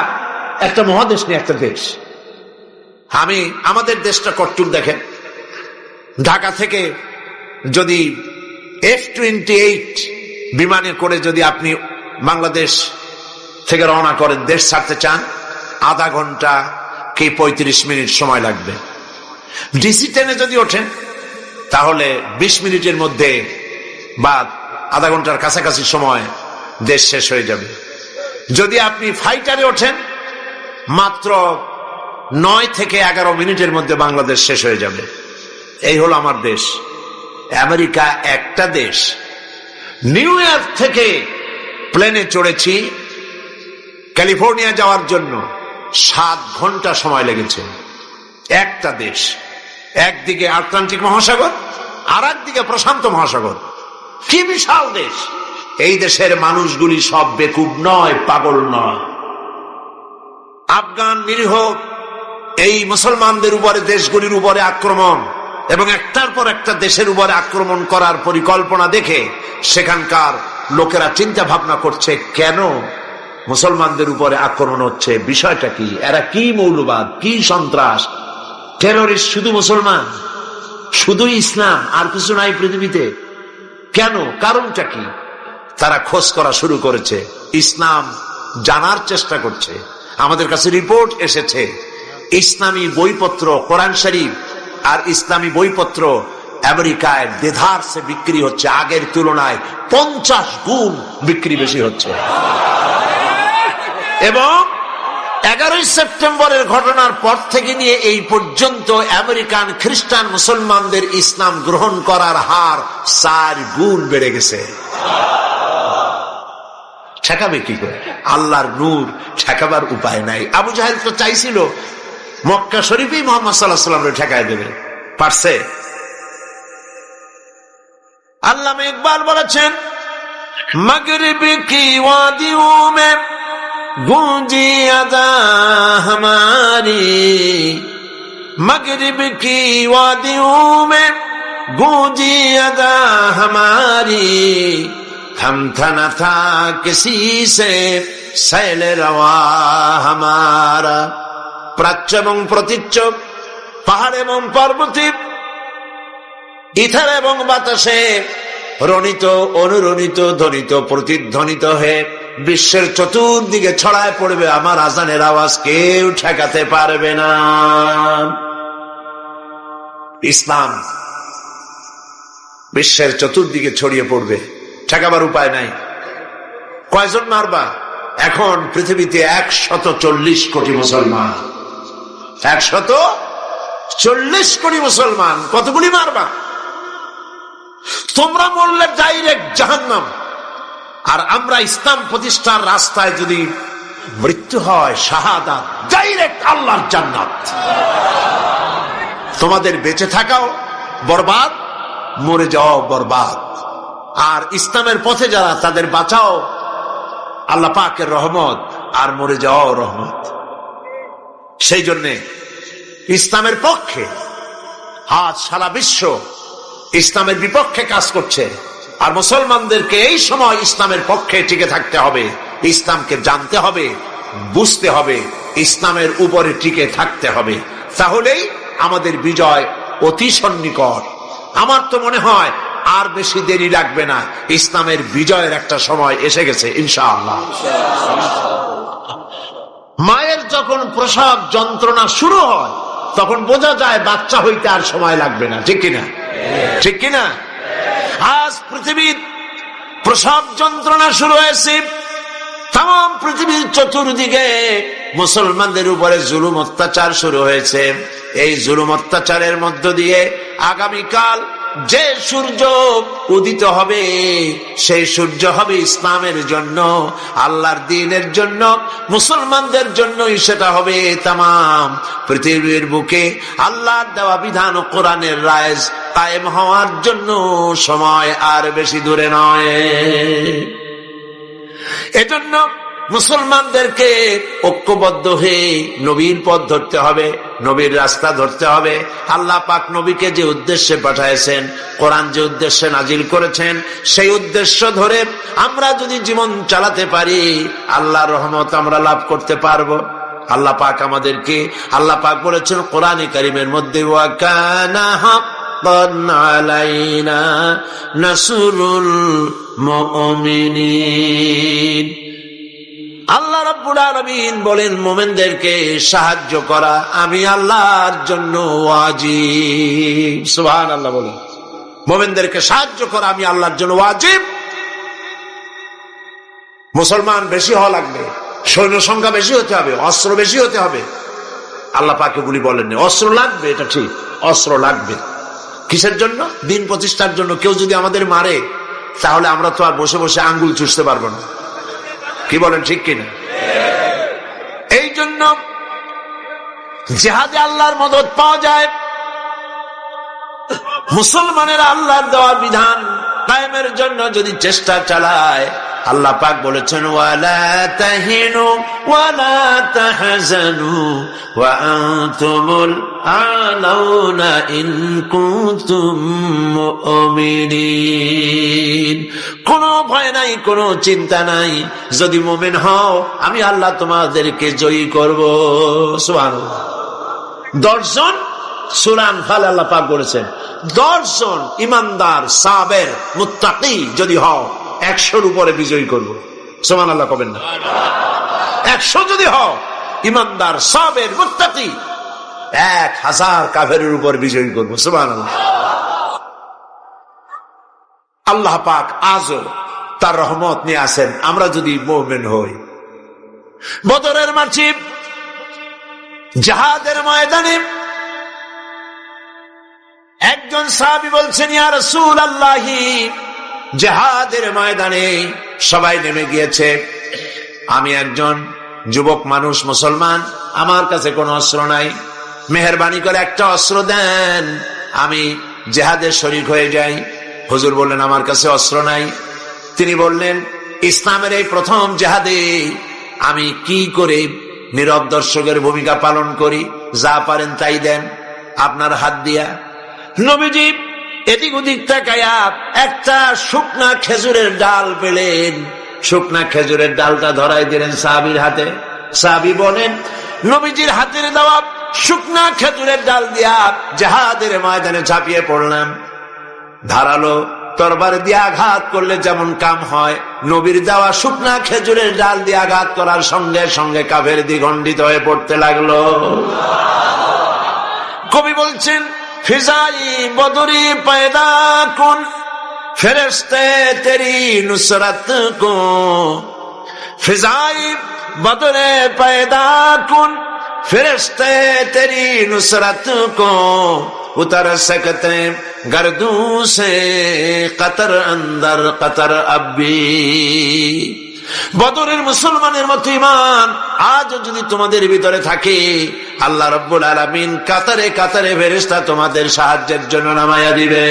[SPEAKER 1] একটা মহাদেশ নিয়ে একটা দেশ। আমাদের দেশটা কট্টুর দেখেন। ঢাকা থেকে যদি F-28 বিমানে করে যদি আপনি বাংলাদেশ থেকে রওনা করেন, দেশ ছাড়তে চান, আধা ঘন্টা কি 35 মিনিট সময় লাগবে। ডিসি ট্রেনে যদি ওঠেন তাহলে 20 মিনিটের মধ্যে বা আধা ঘন্টার কাছাকাছি সময় দেশ শেষ হয়ে যাবে। যদি আপনি ফাইটারে ওঠেন মাত্র 9 থেকে 11 মিনিটের মধ্যে বাংলাদেশ শেষ হয়ে যাবে। এই হলো আমার দেশ। আমেরিকা একটা দেশ। নিউ ইয়র্ক থেকে প্লেনে চড়েছি ক্যালিফোর্নিয়া যাওয়ার জন্য 7 ঘন্টা সময় লেগেছে। একটা দেশ, একদিকে আটলান্টিক মহাসাগর আর একদিকে প্রশান্ত মহাসাগর। কি বিশাল দেশ! এই দেশের মানুষগুলি সব বেকুব নয়, পাগল নয়। আফগান নিরীহ এই মুসলমানদের উপরে, দেশগুলির উপরে আক্রমণ এবং একটার পর একটা দেশের উপরে আক্রমণ করার পরিকল্পনা দেখে সেখানকার লোকেরা চিন্তা ভাবনা করছে, কেন মুসলমানদের উপরে আক্রমণ হচ্ছে, বিষয়টা কি, এরা কি মৌলবাদ, কি সন্ত্রাস, টেররিস্ট শুধু মুসলমান, শুধু ইসলাম, আর কিছু নাই পৃথিবীতে, কেন, কারণটা কি? তারা খোঁজ করা শুরু করেছে, ইসলাম জানার চেষ্টা করছে। আমাদের কাছে রিপোর্ট এসেছে ইসলামী বইপত্র, কোরআন শরীফ আর ইসলামী বইপত্র আমেরিকায় দেধারসে বিক্রি হচ্ছে, আগের তুলনায় 50 গুণ বিক্রি বেশি হচ্ছে। এবং 11 সেপ্টেম্বরের ঘটনার পর থেকে নিয়ে এই পর্যন্ত আমেরিকান খ্রিস্টান মুসলমানদের ইসলাম গ্রহণ করার হার 4 গুণ বেড়ে গেছে। ঠেকাবে কি করে? আল্লাহর নূর, ঠেকাবার উপায় নাই। আবু জাহেল তো চাইছিল মক্কা শরীফেই মুহাম্মদ সাল্লাল্লাহু আলাইহি ওয়াসাল্লামকে ঠেকায় দেবে, পারছে? আল্লামা ইকবাল বলেছেন, মাগরিব কি ওয়াদিও মে গूंजी अदा हमारी, मगरिब की वादियों में गूंजी अदा हमारी, हम था न था किसी से सैल रवा हमारा। প্রাচ্য এবং প্রতীচ্য, পাহাড় এবং পর্বতে, ইথার এবং বাতাসে রণিত, অনুরণিত, ধ্বনিত, প্রতিধ্বনিত হয়ে বিশ্বের চতুর্দিকে ছড়ায় পড়বে আমার আজানের আওয়াজ, কেউ ঠেকাতে পারবে না। ইসলাম বিশ্বের চতুর্দিকে ছড়িয়ে পড়বে, ঠেকাবার উপায় নাই। কয়জন মারবা? এখন পৃথিবীতে 140 কোটি মুসলমান, 140 কোটি মুসলমান, কতগুলি মারবা? তোমরা বললে ডাইরেক্ট জাহান্নাম, আর আমরা ইসলাম প্রতিষ্ঠার রাস্তায় যদি মৃত্যু হয়, শাহাদাত, ডাইরেক্ট আল্লাহর জান্নাত। তোমাদের বেঁচে থাকাও বরবাদ, মরে যাও বরবাদ। আর ইসলামের পথে যারা, তাদের বাঁচাও আল্লাহ পাকের রহমত, আর মরে যাও রহমত। সেই জন্যে ইসলামের পক্ষে আজ সারা বিশ্ব ইসলামের বিপক্ষে কাজ করছে, আর মুসলমানদেরকে এই সময় ইসলামের পক্ষে টিকে থাকতে হবে, ইসলামকে জানতে হবে, বুঝতে হবে, ইসলামের উপরে টিকে থাকতে হবে। তাহলেই আমাদের বিজয় অতি সন্নিকট। আমার তো মনে হয় আর বেশি দেরি লাগবে না, ইসলামের বিজয়ের একটা সময় এসে গেছে ইনশাআল্লাহ। মায়ের যখন প্রসব যন্ত্রণা শুরু হয় তখন বোঝা যায় বাচ্চা হইতে আর সময় লাগবে না, ঠিক কিনা? ঠিক কিনা? আজ পৃথিবীর প্রসব যন্ত্রণা শুরু হয়েছে, তাম পৃথিবীর চতুর্দিকে মুসলমানদের উপরে জুলুম অত্যাচার শুরু হয়েছে। এই জুলুম অত্যাচারের মধ্য দিয়ে আগামীকাল যে সূর্য উদিত হবে, সেই সূর্য হবে ইসলামের জন্য, আল্লাহর দ্বীনের জন্য, মুসলমানদের জন্যই সেটা হবে। তামাম পৃথিবীর বুকে আল্লাহর দেওয়া বিধান ও কোরআনের রায় কায়েম হওয়ার জন্য সময় আর বেশি দূরে নয়। এজন্য মুসলমানদেরকে ঐক্যবদ্ধ হয়ে নবীর পথ ধরতে হবে, নবীর রাস্তা ধরতে হবে। আল্লাহ পাক নবীকে যে উদ্দেশ্যে পাঠাইছেন, কোরআন যে উদ্দেশ্যে নাজিল করেছেন, সেই উদ্দেশ্য ধরে আমরা যদি জীবন চালাতে পারি, আল্লাহর রহমত আমরা লাভ করতে পারবো। আল্লাহ পাক আমাদেরকে, আল্লাহ পাক বলেছেন কোরআনে কারীমের মধ্যে, ওয়া কানা হাক্কান আলাইনা নাসরুল মুমিনিন। আল্লাহ রাব্বুল আলামিন বলেন, মুমিনদেরকে সাহায্য করা আমি আল্লাহর জন্য ওয়াজিব। সুবহানাল্লাহ বলেন, মুমিনদেরকে সাহায্য করা আমি আল্লাহর জন্য ওয়াজিব। মুসলমান বেশি হওয়া লাগবে, সৈন্য সংখ্যা বেশি হতে হবে, অস্ত্র বেশি হতে হবে। আল্লাহ পাক এগুলি বলেননি। অস্ত্র লাগবে, এটা ঠিক, অস্ত্র লাগবে। কিসের জন্য? দিন প্রতিষ্ঠার জন্য। কেউ যদি আমাদের মারে, তাহলে আমরা তো আর বসে বসে আঙ্গুল চুষতে পারবো না। কি বলেন, ঠিক কিনা? এই জন্য জিহাদে আল্লাহর মদদ পাওয়া যায়। মুসলমানের আল্লাহর দেওয়া বিধান কায়েমের জন্য যদি চেষ্টা চালায়, আল্লাহ পাক বলেছেন, ওয়ালা তাহিনু ওয়ালা তাহজানু ওয়া আনতুমুল আলাউনা ইন কুনতুম মুমিনিন। কোনো ভয় নাই, কোনো চিন্তা নাই, যদি মুমিন হও আমি আল্লাহ তোমাদেরকে জয়ী করব। সুবহানাল্লাহ। 10 জন সূরা আনফাল আল্লাহ পাক বলেছেন, 10 জন ইমানদার সাবের মুত্তাকি যদি হও 100-র উপরে বিজয়ী করব। সুবহানাল্লাহ কবেন না? 100 যদি হও ইমানদার সাবের মুত্তাকি, 1000 কাফেরের উপর বিজয়ী করব। সুবহানাল্লাহ। আল্লাহ পাক আজও তার রহমত নিয়ে আসেন আমরা যদি মুমিন হই। বদরের মাঠে, জিহাদের ময়দানে একজন সাহাবী বলছেন, ইয়া রাসূলুল্লাহ, জিহাদের ময়দানে সবাই নেমে গিয়েছে, আমি একজন যুবক মানুষ, মুসলমান, আমার কাছে কোনো অস্ত্র নাই, মেহেরবানি করে একটা অস্ত্র দেন, আমি জিহাদে শরীক হয়ে যাই। হুজুর বললেন, আমার কাছে অস্ত্র নাই। তিনি বললেন, ইসলামের এই প্রথম জিহাদে আমি কি করে নীরব দর্শকের ভূমিকা পালন করি? যা পারেন তাই দেন আপনার হাত দিয়া। নবীজি এদিক ওদিক তাকায়া একটা শুকনা খেজুরের ডাল পেলেন, শুকনা খেজুরের ডালটা ধরাই দিলেন সাহাবীর হাতে। সাহাবী বলেন, নবীজির হাতের দেওয়া শুকনা খেজুরের ডাল দিয়া জিহাদের ময়দানে ঝাঁপিয়ে পড়লাম। ধারালো তরবারি দিয়ে আঘাত করলে যেমন কাম হয়, নবীর দেওয়া শুকনা খেজুরের ডাল দিয়ে আঘাত করার সঙ্গে সঙ্গে কাফের দ্বিগণ্ডিত হয়ে পড়তে লাগলো। কবি বলছেন, ফিজাই বদরি পয়দা কুন ফেরেশতে তেরি নুসরত কো, ফিজাই বদরে পয়দা কুন ফেরেশতে তেরি নুসরত কো, उतर सकते गर्दू से कतर अंदर कतर अब्बी। বদরের মুসলমানের মতো ঈমান আজ যদি তোমাদের ভিতরে থাকে, আল্লাহ রাব্বুল আলামিন কাতারে কাতারে ফেরেশতা তোমাদের সাহায্যের জন্য নামায়া দিবে।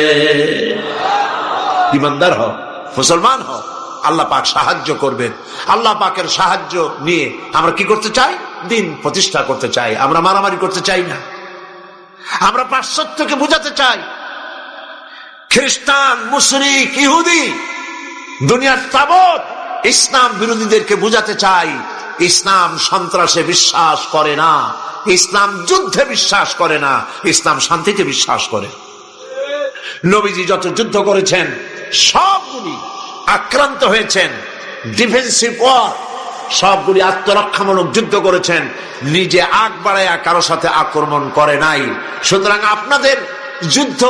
[SPEAKER 1] ঈমানদার হও, মুসলমান হও, আল্লাহ পাক সাহায্য করবেন। আল্লাহ পাকের সাহায্য নিয়ে আমরা কি করতে চাই? দিন প্রতিষ্ঠা করতে চাই। আমরা মারামারি করতে চাই না। আমরা পাশ্চাত্যকে বুঝাতে চাই, খ্রিস্টান, মুশরিক, ইহুদি, দুনিয়ার তাবৎ ইসলাম বিরোধীদেরকে বুঝাতে চাই, ইসলাম সন্ত্রাসে বিশ্বাস করে না, ইসলাম যুদ্ধে বিশ্বাস করে না, ইসলাম শান্তিতে বিশ্বাস করে। নবীজি যত যুদ্ধ করেছেন সবগুলি আক্রান্ত হয়েছেন, ডিফেন্সিভ ওয়ার, সবগুলি আত্মরক্ষামূলক যুদ্ধ করেছেন, নিজে আগ বাড়াইয়া কারো সাথে আক্রমণ করে নাই। সুতরাং আপনাদের যুদ্ধ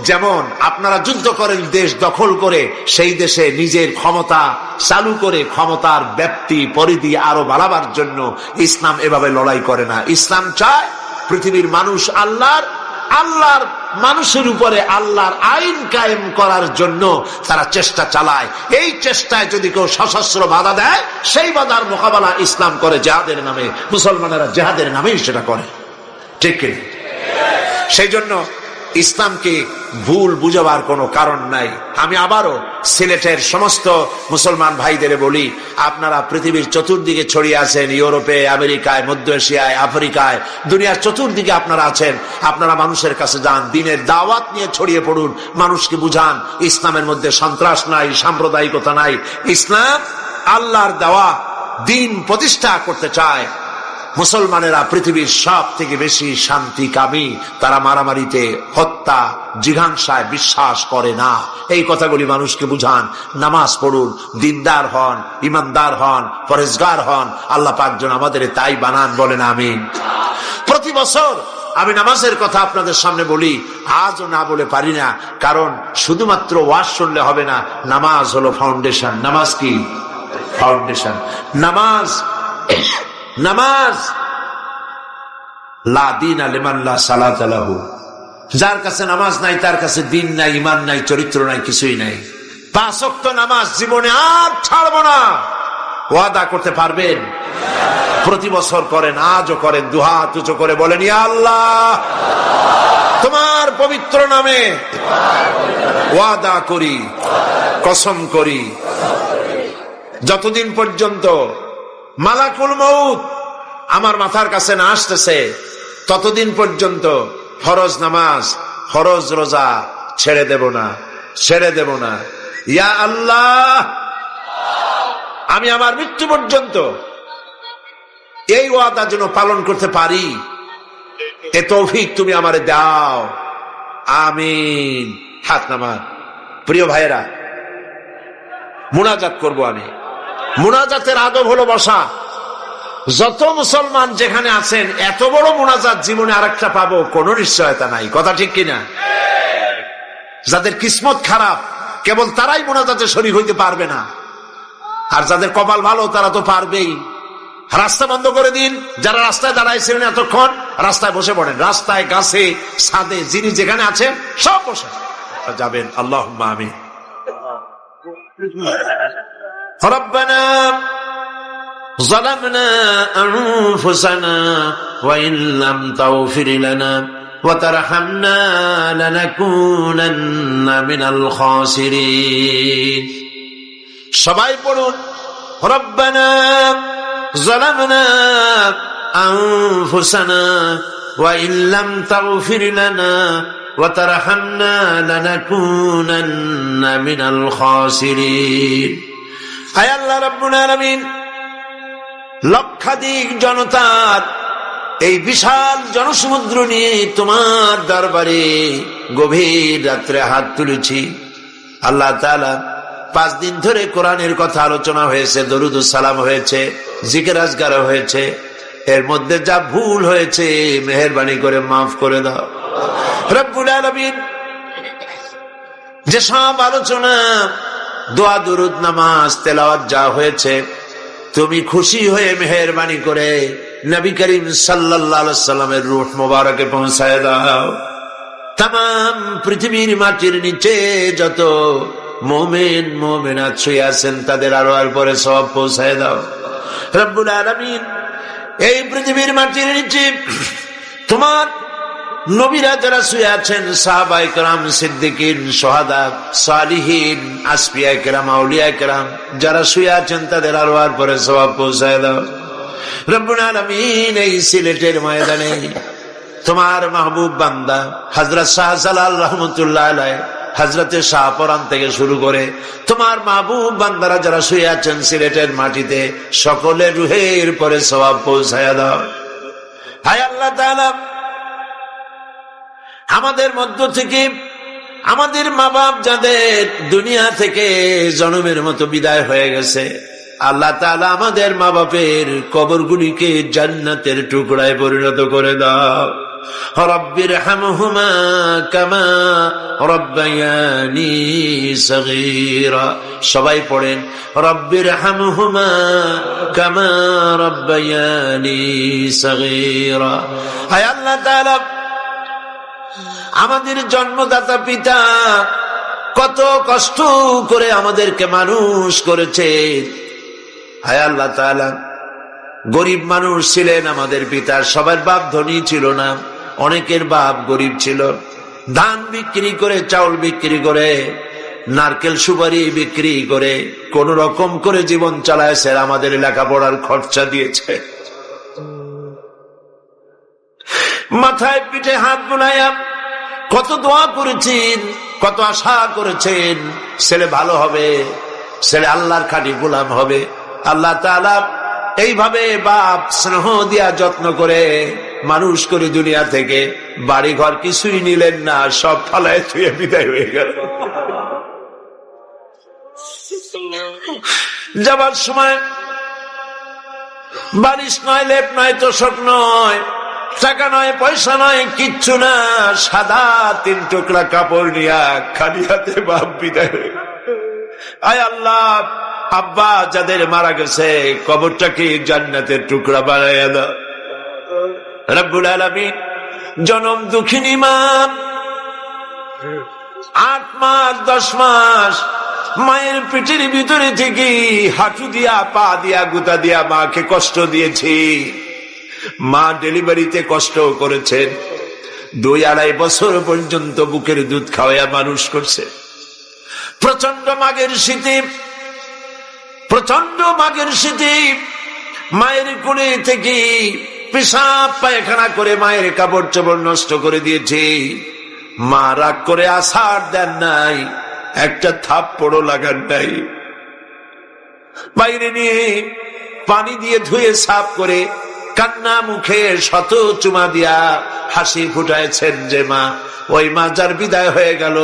[SPEAKER 1] যেমন আপনারা যুদ্ধ করেন দেশ দখল করে, সেই দেশে নিজের ক্ষমতা চালু করে ক্ষমতার ব্যাপ্তি পরিধি আরো বাড়াবার জন্য ইসলাম এভাবে লড়াই করে না। ইসলাম চায় পৃথিবীর মানুষ আল্লাহর মানুষের উপরে আল্লাহর আইন কায়েম করার জন্য তারা চেষ্টা চালায়। এই চেষ্টায় যদি কেউ সশস্ত্র বাধা দেয়, সেই বাধার মোকাবেলা ইসলাম করে জিহাদের নামে। মুসলমানেরা জিহাদের নামেই সেটা করে, ঠিক কি? সেই জন্য ইসলামকে ভুল বুঝাবার কোনো কারণ নাই। আমি আবারও সিলেটের সমস্ত মুসলমান ভাইদের বলি, আপনারা পৃথিবীর চতুর্দিকে ছড়িয়ে আছেন, ইউরোপে, আমেরিকায়, মধ্য এশিয়ায়, আফ্রিকায়, দুনিয়ার চতুর্দিকে আপনারা আছেন। আপনারা মানুষের কাছে যান, দিনের দাওয়াত নিয়ে ছড়িয়ে পড়ুন, মানুষকে বুঝান ইসলামের মধ্যে সন্ত্রাস নাই, সাম্প্রদায়িকতা নাই। ইসলাম আল্লাহর দেওয়া দিন প্রতিষ্ঠা করতে চায়। মুসলমানেরা পৃথিবীর সব থেকে বেশি শান্তিকামী, তারা মারামারিতে, হত্যা, জিঘাংসায় বিশ্বাস করে না। এই কথাগুলি মানুষকে বুঝান। নামাজ পড়ুন, দিনদার হন, ইমানদার হন, পরেজগার হন। আল্লাহ পাক যেন আমাদের তাই বানান, বলেন আমিন। প্রতি বছর আমি নামাজের কথা আপনাদের সামনে বলি, আজও না বলে পারি না, কারণ শুধুমাত্র ওয়াজ শুনলে হবে না। নামাজ হলো ফাউন্ডেশন। নামাজ কি? ফাউন্ডেশন। নামাজ লা দীন লিমান লা সালাত লাহু, যার কাছে নামাজ নাই তার কাছে দিন নাই, ঈমান নাই, চরিত্র নাই, কিছুই নাই। 5 ওয়াক্ত নামাজ জীবনে আর ছাড়বো না, ওয়াদা করতে পারবেন? প্রতি বছর করেন, আজও করেন, দুহাত উঁচু করে বলেন, ইয়া আল্লাহ, তোমার পবিত্র নামে ওয়াদা করি, কসম করি, যতদিন পর্যন্ত মালাকুল মউত আমার মাথার কাছে না আসতেছে ততদিন পর্যন্ত ফরজ নামাজ, ফরজ রোজা ছেড়ে দেব না, ছেড়ে দেব না। ইয়া আল্লাহ, আমি আমার মৃত্যু পর্যন্ত এই ওয়াদা যেন পালন করতে পারি, এ তৌফিক তুমি আমারে দাও, আমিন। হাত নামান। প্রিয় ভাইয়েরা, মুনাজাত করব আমি। মুনাজাতের আদব হলো বসা। যত মুসলমান যেখানে আছেন, এত বড় মুনাজাত জীবনে আরেকটা পাবো কোনো নিশ্চয়তা নাই। কথা ঠিক কিনা? যাদের কিসমত খারাপ কেবল তারাই মুনাজাতে শরীক হইতে পারবে না, আর যাদের কপাল ভালো তারা তো পারবেই। রাস্তা বন্ধ করে দিন, যারা রাস্তায় দাঁড়াইছিলেন এতক্ষণ রাস্তায় বসে পড়েন, রাস্তায়, গাছে, ছাদে, যিনি যেখানে আছেন সব বসে যাবেন। আল্লাহুম্মা আমিন। রব্বানা যালামনা আনফুসানা ওয়া ইন লাম তাগফির লানা ওয়া তারহামনা লানাকুনান্না মিনাল খাসিরিন। সবাই পড়ুন, রব্বানা যালামনা আনফুসানা ওয়া ইন লাম তাগফির লানা ওয়া তারহামনা লানাকুনান্না মিনাল খাসিরিন। আয় আল্লাহ রাব্বুল আলামিন, লক্ষাধিক জনতার এই বিশাল জনসমুদ্র নিয়ে তোমার দরবারে গভীর রাত্রে হাত তুলেছি। আল্লাহ তাআলা 5 দিন ধরে কোরআনের কথা আলোচনা হয়েছে, দরুদ ও সালাম হয়েছে, জিকির আজকার হয়েছে। এর মধ্যে যা ভুল হয়েছে মেহেরবানি করে মাফ করে দাও রব্বুল আলামিন। যে সব আলোচনা, দোয়া, দুরুদ, নামাজ, তেলাওয়াত যা হয়েছে, তুমি খুশি হয়ে মেহেরবানি করে নবী করিম সাল্লাল্লাহু আলাইহি সাল্লামের রূহ মোবারকে পৌঁছায় দাও। তাম পৃথিবীর মাটির নিচে যত মুমিন মুমিনাত শুয়ে আছেন তাদের আরো পরে সওয়াব পৌঁছায় দাও রব্বুল আলামিন। এই পৃথিবীর মাটির নিচে তোমার নবীরা যারা শুয়ে আছেন, সাহাবায়ে কেরাম, সিদ্দিকিন, শুহাদা, সালিহিন, আসফিয়ায়ে কেরাম, আউলিয়ায়ে কেরাম যারা শুয়ে আছেন তাদের আরো পরে সওয়াব পৌঁছায় দাও রব্বুল আলামিন। এই সিলেটের ময়দানে তোমার মাহবুব বান্দা হযরত শাহজালাল রহমাতুল্লাহ আলাইহি, হযরতে শাহপরান থেকে শুরু করে তোমার মাহবুব বান্দারা যারা শুয়ে আছেন সিলেটের মাটিতে, সকলের রুহের পরে সওয়াব পৌঁছায় দাও। হায় আল্লাহ তাআলা, আমাদের মধ্য থেকে আমাদের মা বাপ যাদের দুনিয়া থেকে জনমের মতো বিদায় হয়ে গেছে, আল্লাহ তাআলা আমাদের মা বাপের কবরগুলিকে জান্নাতের টুকরায় পরিণত করে দাও। রব্বির হামহুমা কামা রব্বায়ানি সগীরা। সবাই পড়েন, রব্বির হামহুমা কামা রব্বায়ানি সগীরা। হায় আল্লাহ তাআলা, আমাদের জন্মদাতা পিতা কত কষ্ট করে আমাদেরকে মানুষ করেছে। হায় আল্লাহ তাআলা, গরিব মানুষ ছিলেন আমাদের পিতা, সবার বাপ ধনী ছিল না, অনেকের বাপ গরিব ছিল। ধান বিক্রি করে, চাউল বিক্রি করে, নারকেল সুপারি বিক্রি করে কোন রকম করে জীবন চালাইছে, আমাদের লেখাপড়ার খরচা দিয়েছে। মাথায় পিঠে হাত বুলাইয়া কত দোয়া করেছেন, কত আশা করেছেন, ছেলে ভালো হবে, ছেলে আল্লাহর খাঁটি গোলাম হবে। আল্লাহ তাআলা এইভাবে বাপ স্নেহ দিয়া যত্ন করে মানুষ করে দুনিয়া থেকে, বাড়ি ঘর কিছুই নিলেন না, সব ফালায় থুয়ে বিদায় হয়ে গেল। যাবার সময় বালিশ নয়, লেপ নয়, তোষক নয়, টাকা নয়, পয়সা নয়, কিচ্ছু না, সাদা 3 টুকরা কাপড় নিয়া খালি হাতে বাপ বিদায় হয়ে গেল। আয় আল্লাহ, আব্বা যাদের মারা গেছে কবরটাকে জান্নাতের টুকরা বানাইয়া দাও। রব্বুল আলামিন জনম দুঃখিনী মা 8 মাস 10 মাস মায়ের পেটের ভিতরে থেকে হাঁটু দিয়া পা দিয়া গুতা দিয়া মাকে কষ্ট দিয়েছি। মা ডেলিভারিতে কষ্ট করেছেন, 2-2.5 বছর পর্যন্ত বুকের দুধ খাওয়াইয়া মানুষ করছে। প্রচন্ড মাঘের শীতে মায়ের কোলে থেকে পেশাব পায়খানা করে মায়ের কাপড় চোপড় নষ্ট করে দিয়েছে। মা রাগ করে আছাড় দেন নাই, একটা থাপ্পড়ও লাগান নাই। বাইরে নিয়ে পানি দিয়ে ধুয়ে সাফ করে কান্না মুখে শত চুমা দিয়া হাসি ফুটাইছেন যে মা, ওই মা যার বিদায় হয়ে গেল,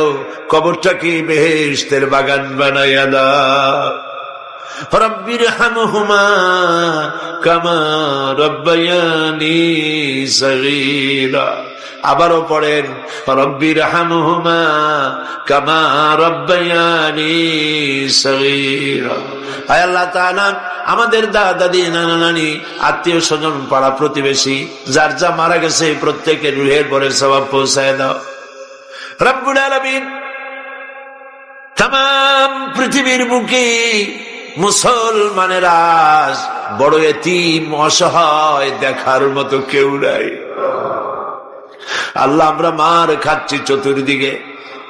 [SPEAKER 1] কবরটাকে বেহেশতের বাগান বানাইয়া দাও। রব্বির হামহুমা কামা রব্বায়ানি সগীরা। আবারও পড়েন, রব্বির হামহুমা কামা রব্বায়ানি সগীরা। আয় আল্লাহ তাআলা, আমাদের দাদা দাদি নানা নানি আত্মীয় স্বজন পাড়া প্রতিবেশী যার যা মারা গেছে প্রত্যেকের রুহের পরে সওয়াব পৌঁছায় দাও। রব্বুল আলামিন তামাম পৃথিবীর বুকে মুসলমানেরা বড় এতিম অসহায়, দেখার মতো কেউ নাই। আল্লাহ, আমরা মার খাচ্ছি চতুর্দিকে,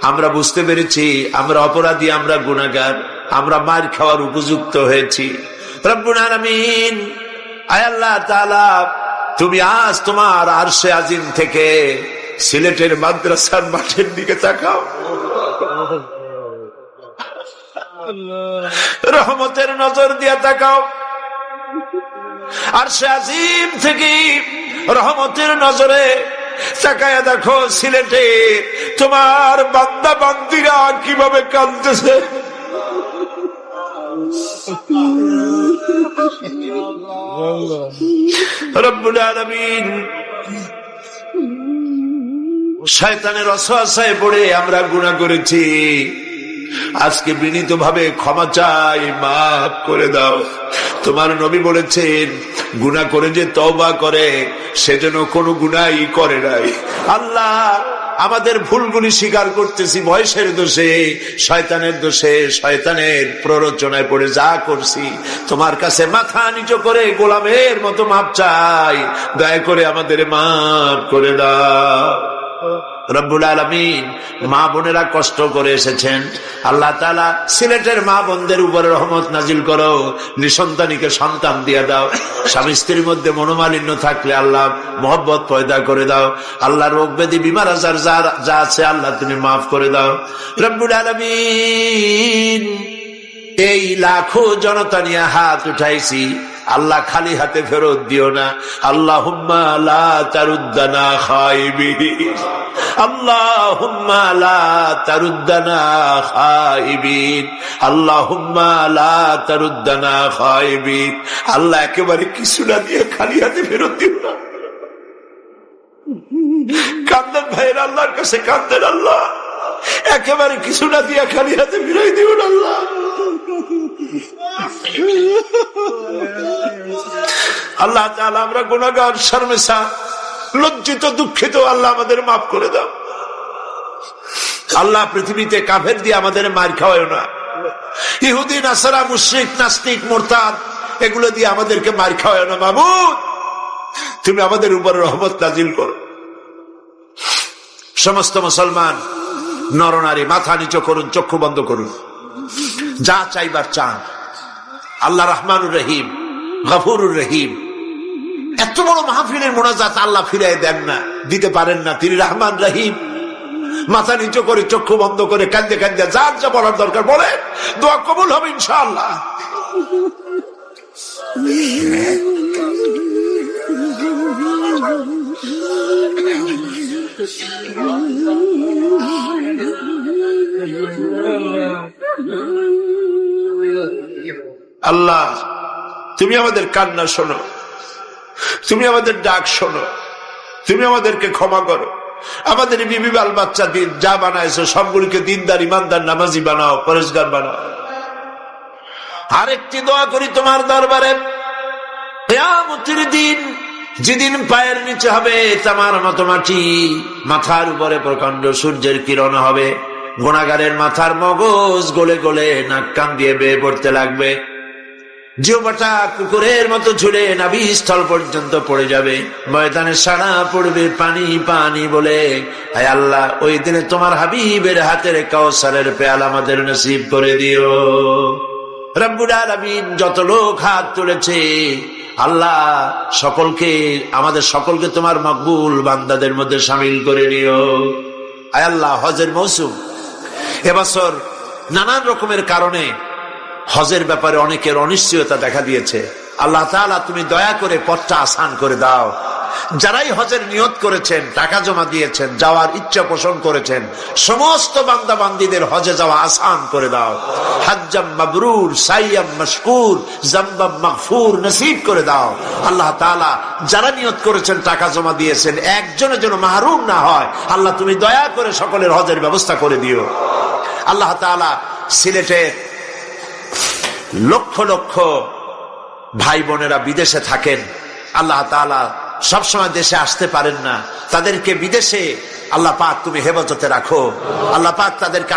[SPEAKER 1] আমরা বুঝতে পেরেছি আমরা অপরাধী, আমরা গুনাহগার, আমরা মার খাওয়ার উপযুক্ত হয়েছি। রব্বুল আলামিন, আয় আল্লাহ তাআলা, তুমি আজ তোমার আরশে আজিম থেকে সিলেটের মাদ্রাসার মাঠের দিকে তাকাও, রহমতের নজর দিয়া তাকাও। আরশে আজিম থেকে রহমতের নজরে তাকায়া দেখো সিলেটে তোমার বান্দা বান্দিরা কিভাবে কাঁদতেছে। রব্বুল আলামিন, শয়তানের ওয়াসওয়াসায় পড়ে আমরা গুনাহ করেছি, আজকে বিনীত ভাবে ক্ষমা চাই, মাফ করে দাও। তোমার নবী বলেছেন, গুনাহ করে যে তওবা করে সে যেন কোনো গুনাহই করে নাই। আল্লাহ, আমাদের ভুলগুলি স্বীকার করতেছি, বয়সের দোষে, শয়তানের দোষে, শয়তানের প্ররোচনায় পড়ে যা করছি, তোমার কাছে মাথা নিচু করে গোলামের মতো মাপ চাই, দয়া করে আমাদের মাফ করে দাও। রব্বুল আলামিন, মা বোনেরা কষ্ট করে এসেছেন, আল্লাহ তাআলা সিলেটের মা বোনদের উপরে রহমত নাজিল করো, নিঃসন্তানীকে সন্তান দিয়ে দাও। স্বামী স্ত্রীর মধ্যে মনোমালিন্য থাকলে আল্লাহ মহব্বত পয়দা করে দাও। আল্লাহ রোগ ব্যাধি বিমার আজার যা আছে আল্লাহ তুমি মাফ করে দাও। রব্বুল আলামিন, এই লাখো জনতা নিয়ে হাত উঠাইছি, আল্লাহ খালি হাতে ফেরত দিও না। আল্লাহুম্মা লা তারুদ্দানা খাইবিন, আল্লাহুম্মা লা তারুদ্দানা খাইবিন, আল্লাহুম্মা লা তারুদ্দানা খাইবিন। আল্লাহ, একেবারে কিছু না দিয়ে খালি হাতে ফেরত দিও না। কান্দেন ভাইয়ের, আল্লাহর কাছে কান্দেন, আল্লাহ একেবারে কিছু না দিয়ে খালি হাতে ফিরাই দিও না। আল্লাহ, আল্লাহ তাআলা, আমরা গুনাহগার, শর্মিষ্ঠা, লজ্জিত, দুঃখিত, আল্লাহ আমাদের মাফ করে দাও। আল্লাহ, পৃথিবীতে কাফের দিয়ে আমাদের মার খাওয়ায় না, ইহুদি, নাসারা, মুশরিক, নাস্তিক, মুরতাদ এগুলো দিয়ে আমাদেরকে মার খাওয়ায় না। মাবুদ, তুমি আমাদের উপর রহমত নাজিল করো। সমস্ত মুসলমান নরনারী মাথা নিচু করুন, চক্ষু বন্ধ করুন, যা চাইবার চান। আল্লাহ রহমানুর রহিম, গফুরুর রহিম। এত বড় মাহফিলের মোনাজাত আল্লাহ ফিরাই দেন না, দিতে পারেন না। তিনি রহমান রহিম। মাথা নিচু করে, চক্ষু বন্ধ করে, কান্দে কান্দে যার যা বলার দরকার বলে, দোয়া কবুল হবে ইনশাআল্লাহ।
[SPEAKER 2] আল্লাহ, তুমি আমাদের কান্না শোনো, তুমি আমাদের ডাক শোনো, তুমি আমাদেরকে ক্ষমা করো। আমাদের বিবি বাল বাচ্চা দিন যা বানাইছো সবগুলিকে দিনদার ইমানদার নামাজি বানাও, পরেশগার বানাও। আরেকটি দোয়া করি তোমার দরবারে, কিয়ামতের দিন যেদিন পায়ের নিচে হবে তামার মতো মাটি, মাথার উপরে প্রকাণ্ড সূর্যের কিরণ হবে, গুনাহগারের মাথার মগজ গলে গলে নাক কান দিয়ে বেয়ে পড়তে লাগবে, জিহ্বাটা কুকুরের মতো ঝুলে নাভিস্থল পর্যন্ত পড়ে যাবে, ময়দানে সারা পড়বে পানি পানি বলে। হায় আল্লাহ, ওই দিনে তোমার হাবিবের হাতের কাউসারের পেয়ালা আমাদের নসিব করে দিও। রব্বুল আলামিন যত লোক হাত তুলেছে আল্লাহ সকলকে, আমাদের সকলকে তোমার মকবুল বান্দাদের মধ্যে শামিল করে নিও। আয় আল্লাহ, হজের মৌসুম এবছর নানান রকমের কারণে হজের ব্যাপারে অনেকের অনিশ্চয়তা দেখা দিয়েছে। আল্লাহ তাআলা তুমি দয়া করে পথটা আসান করে দাও। যারাই হজের নিয়ত করেছেন, টাকা জমা দিয়েছেন, যাওয়ার ইচ্ছা পোষণ করেছেন, সমস্ত বান্দা বান্দীদের হজে যাওয়া আসান করে দাও। হাজ্জাম মাবরুর, সাইয়াম মাশকুর, যামবাম মাগফুর নসিব করে দাও। আল্লাহ তাআলা যারা নিয়ত করেছেন, টাকা জমা দিয়েছেন, একজনের জন্য মাহরুম না হয় আল্লাহ তুমি দয়া করে সকলের হজের ব্যবস্থা করে দিও। আল্লাহ তাআলা সিলেটে লক্ষ লক্ষ ভাই বোনেরা বিদেশে থাকেন, আল্লাহ তাআলা সবসময় দেশে আসতে পারেন না, তাদেরকে বিদেশে আল্লাহ পাক তুমি হেফাজতে রাখো। আল্লাহ পাক তাদেরকে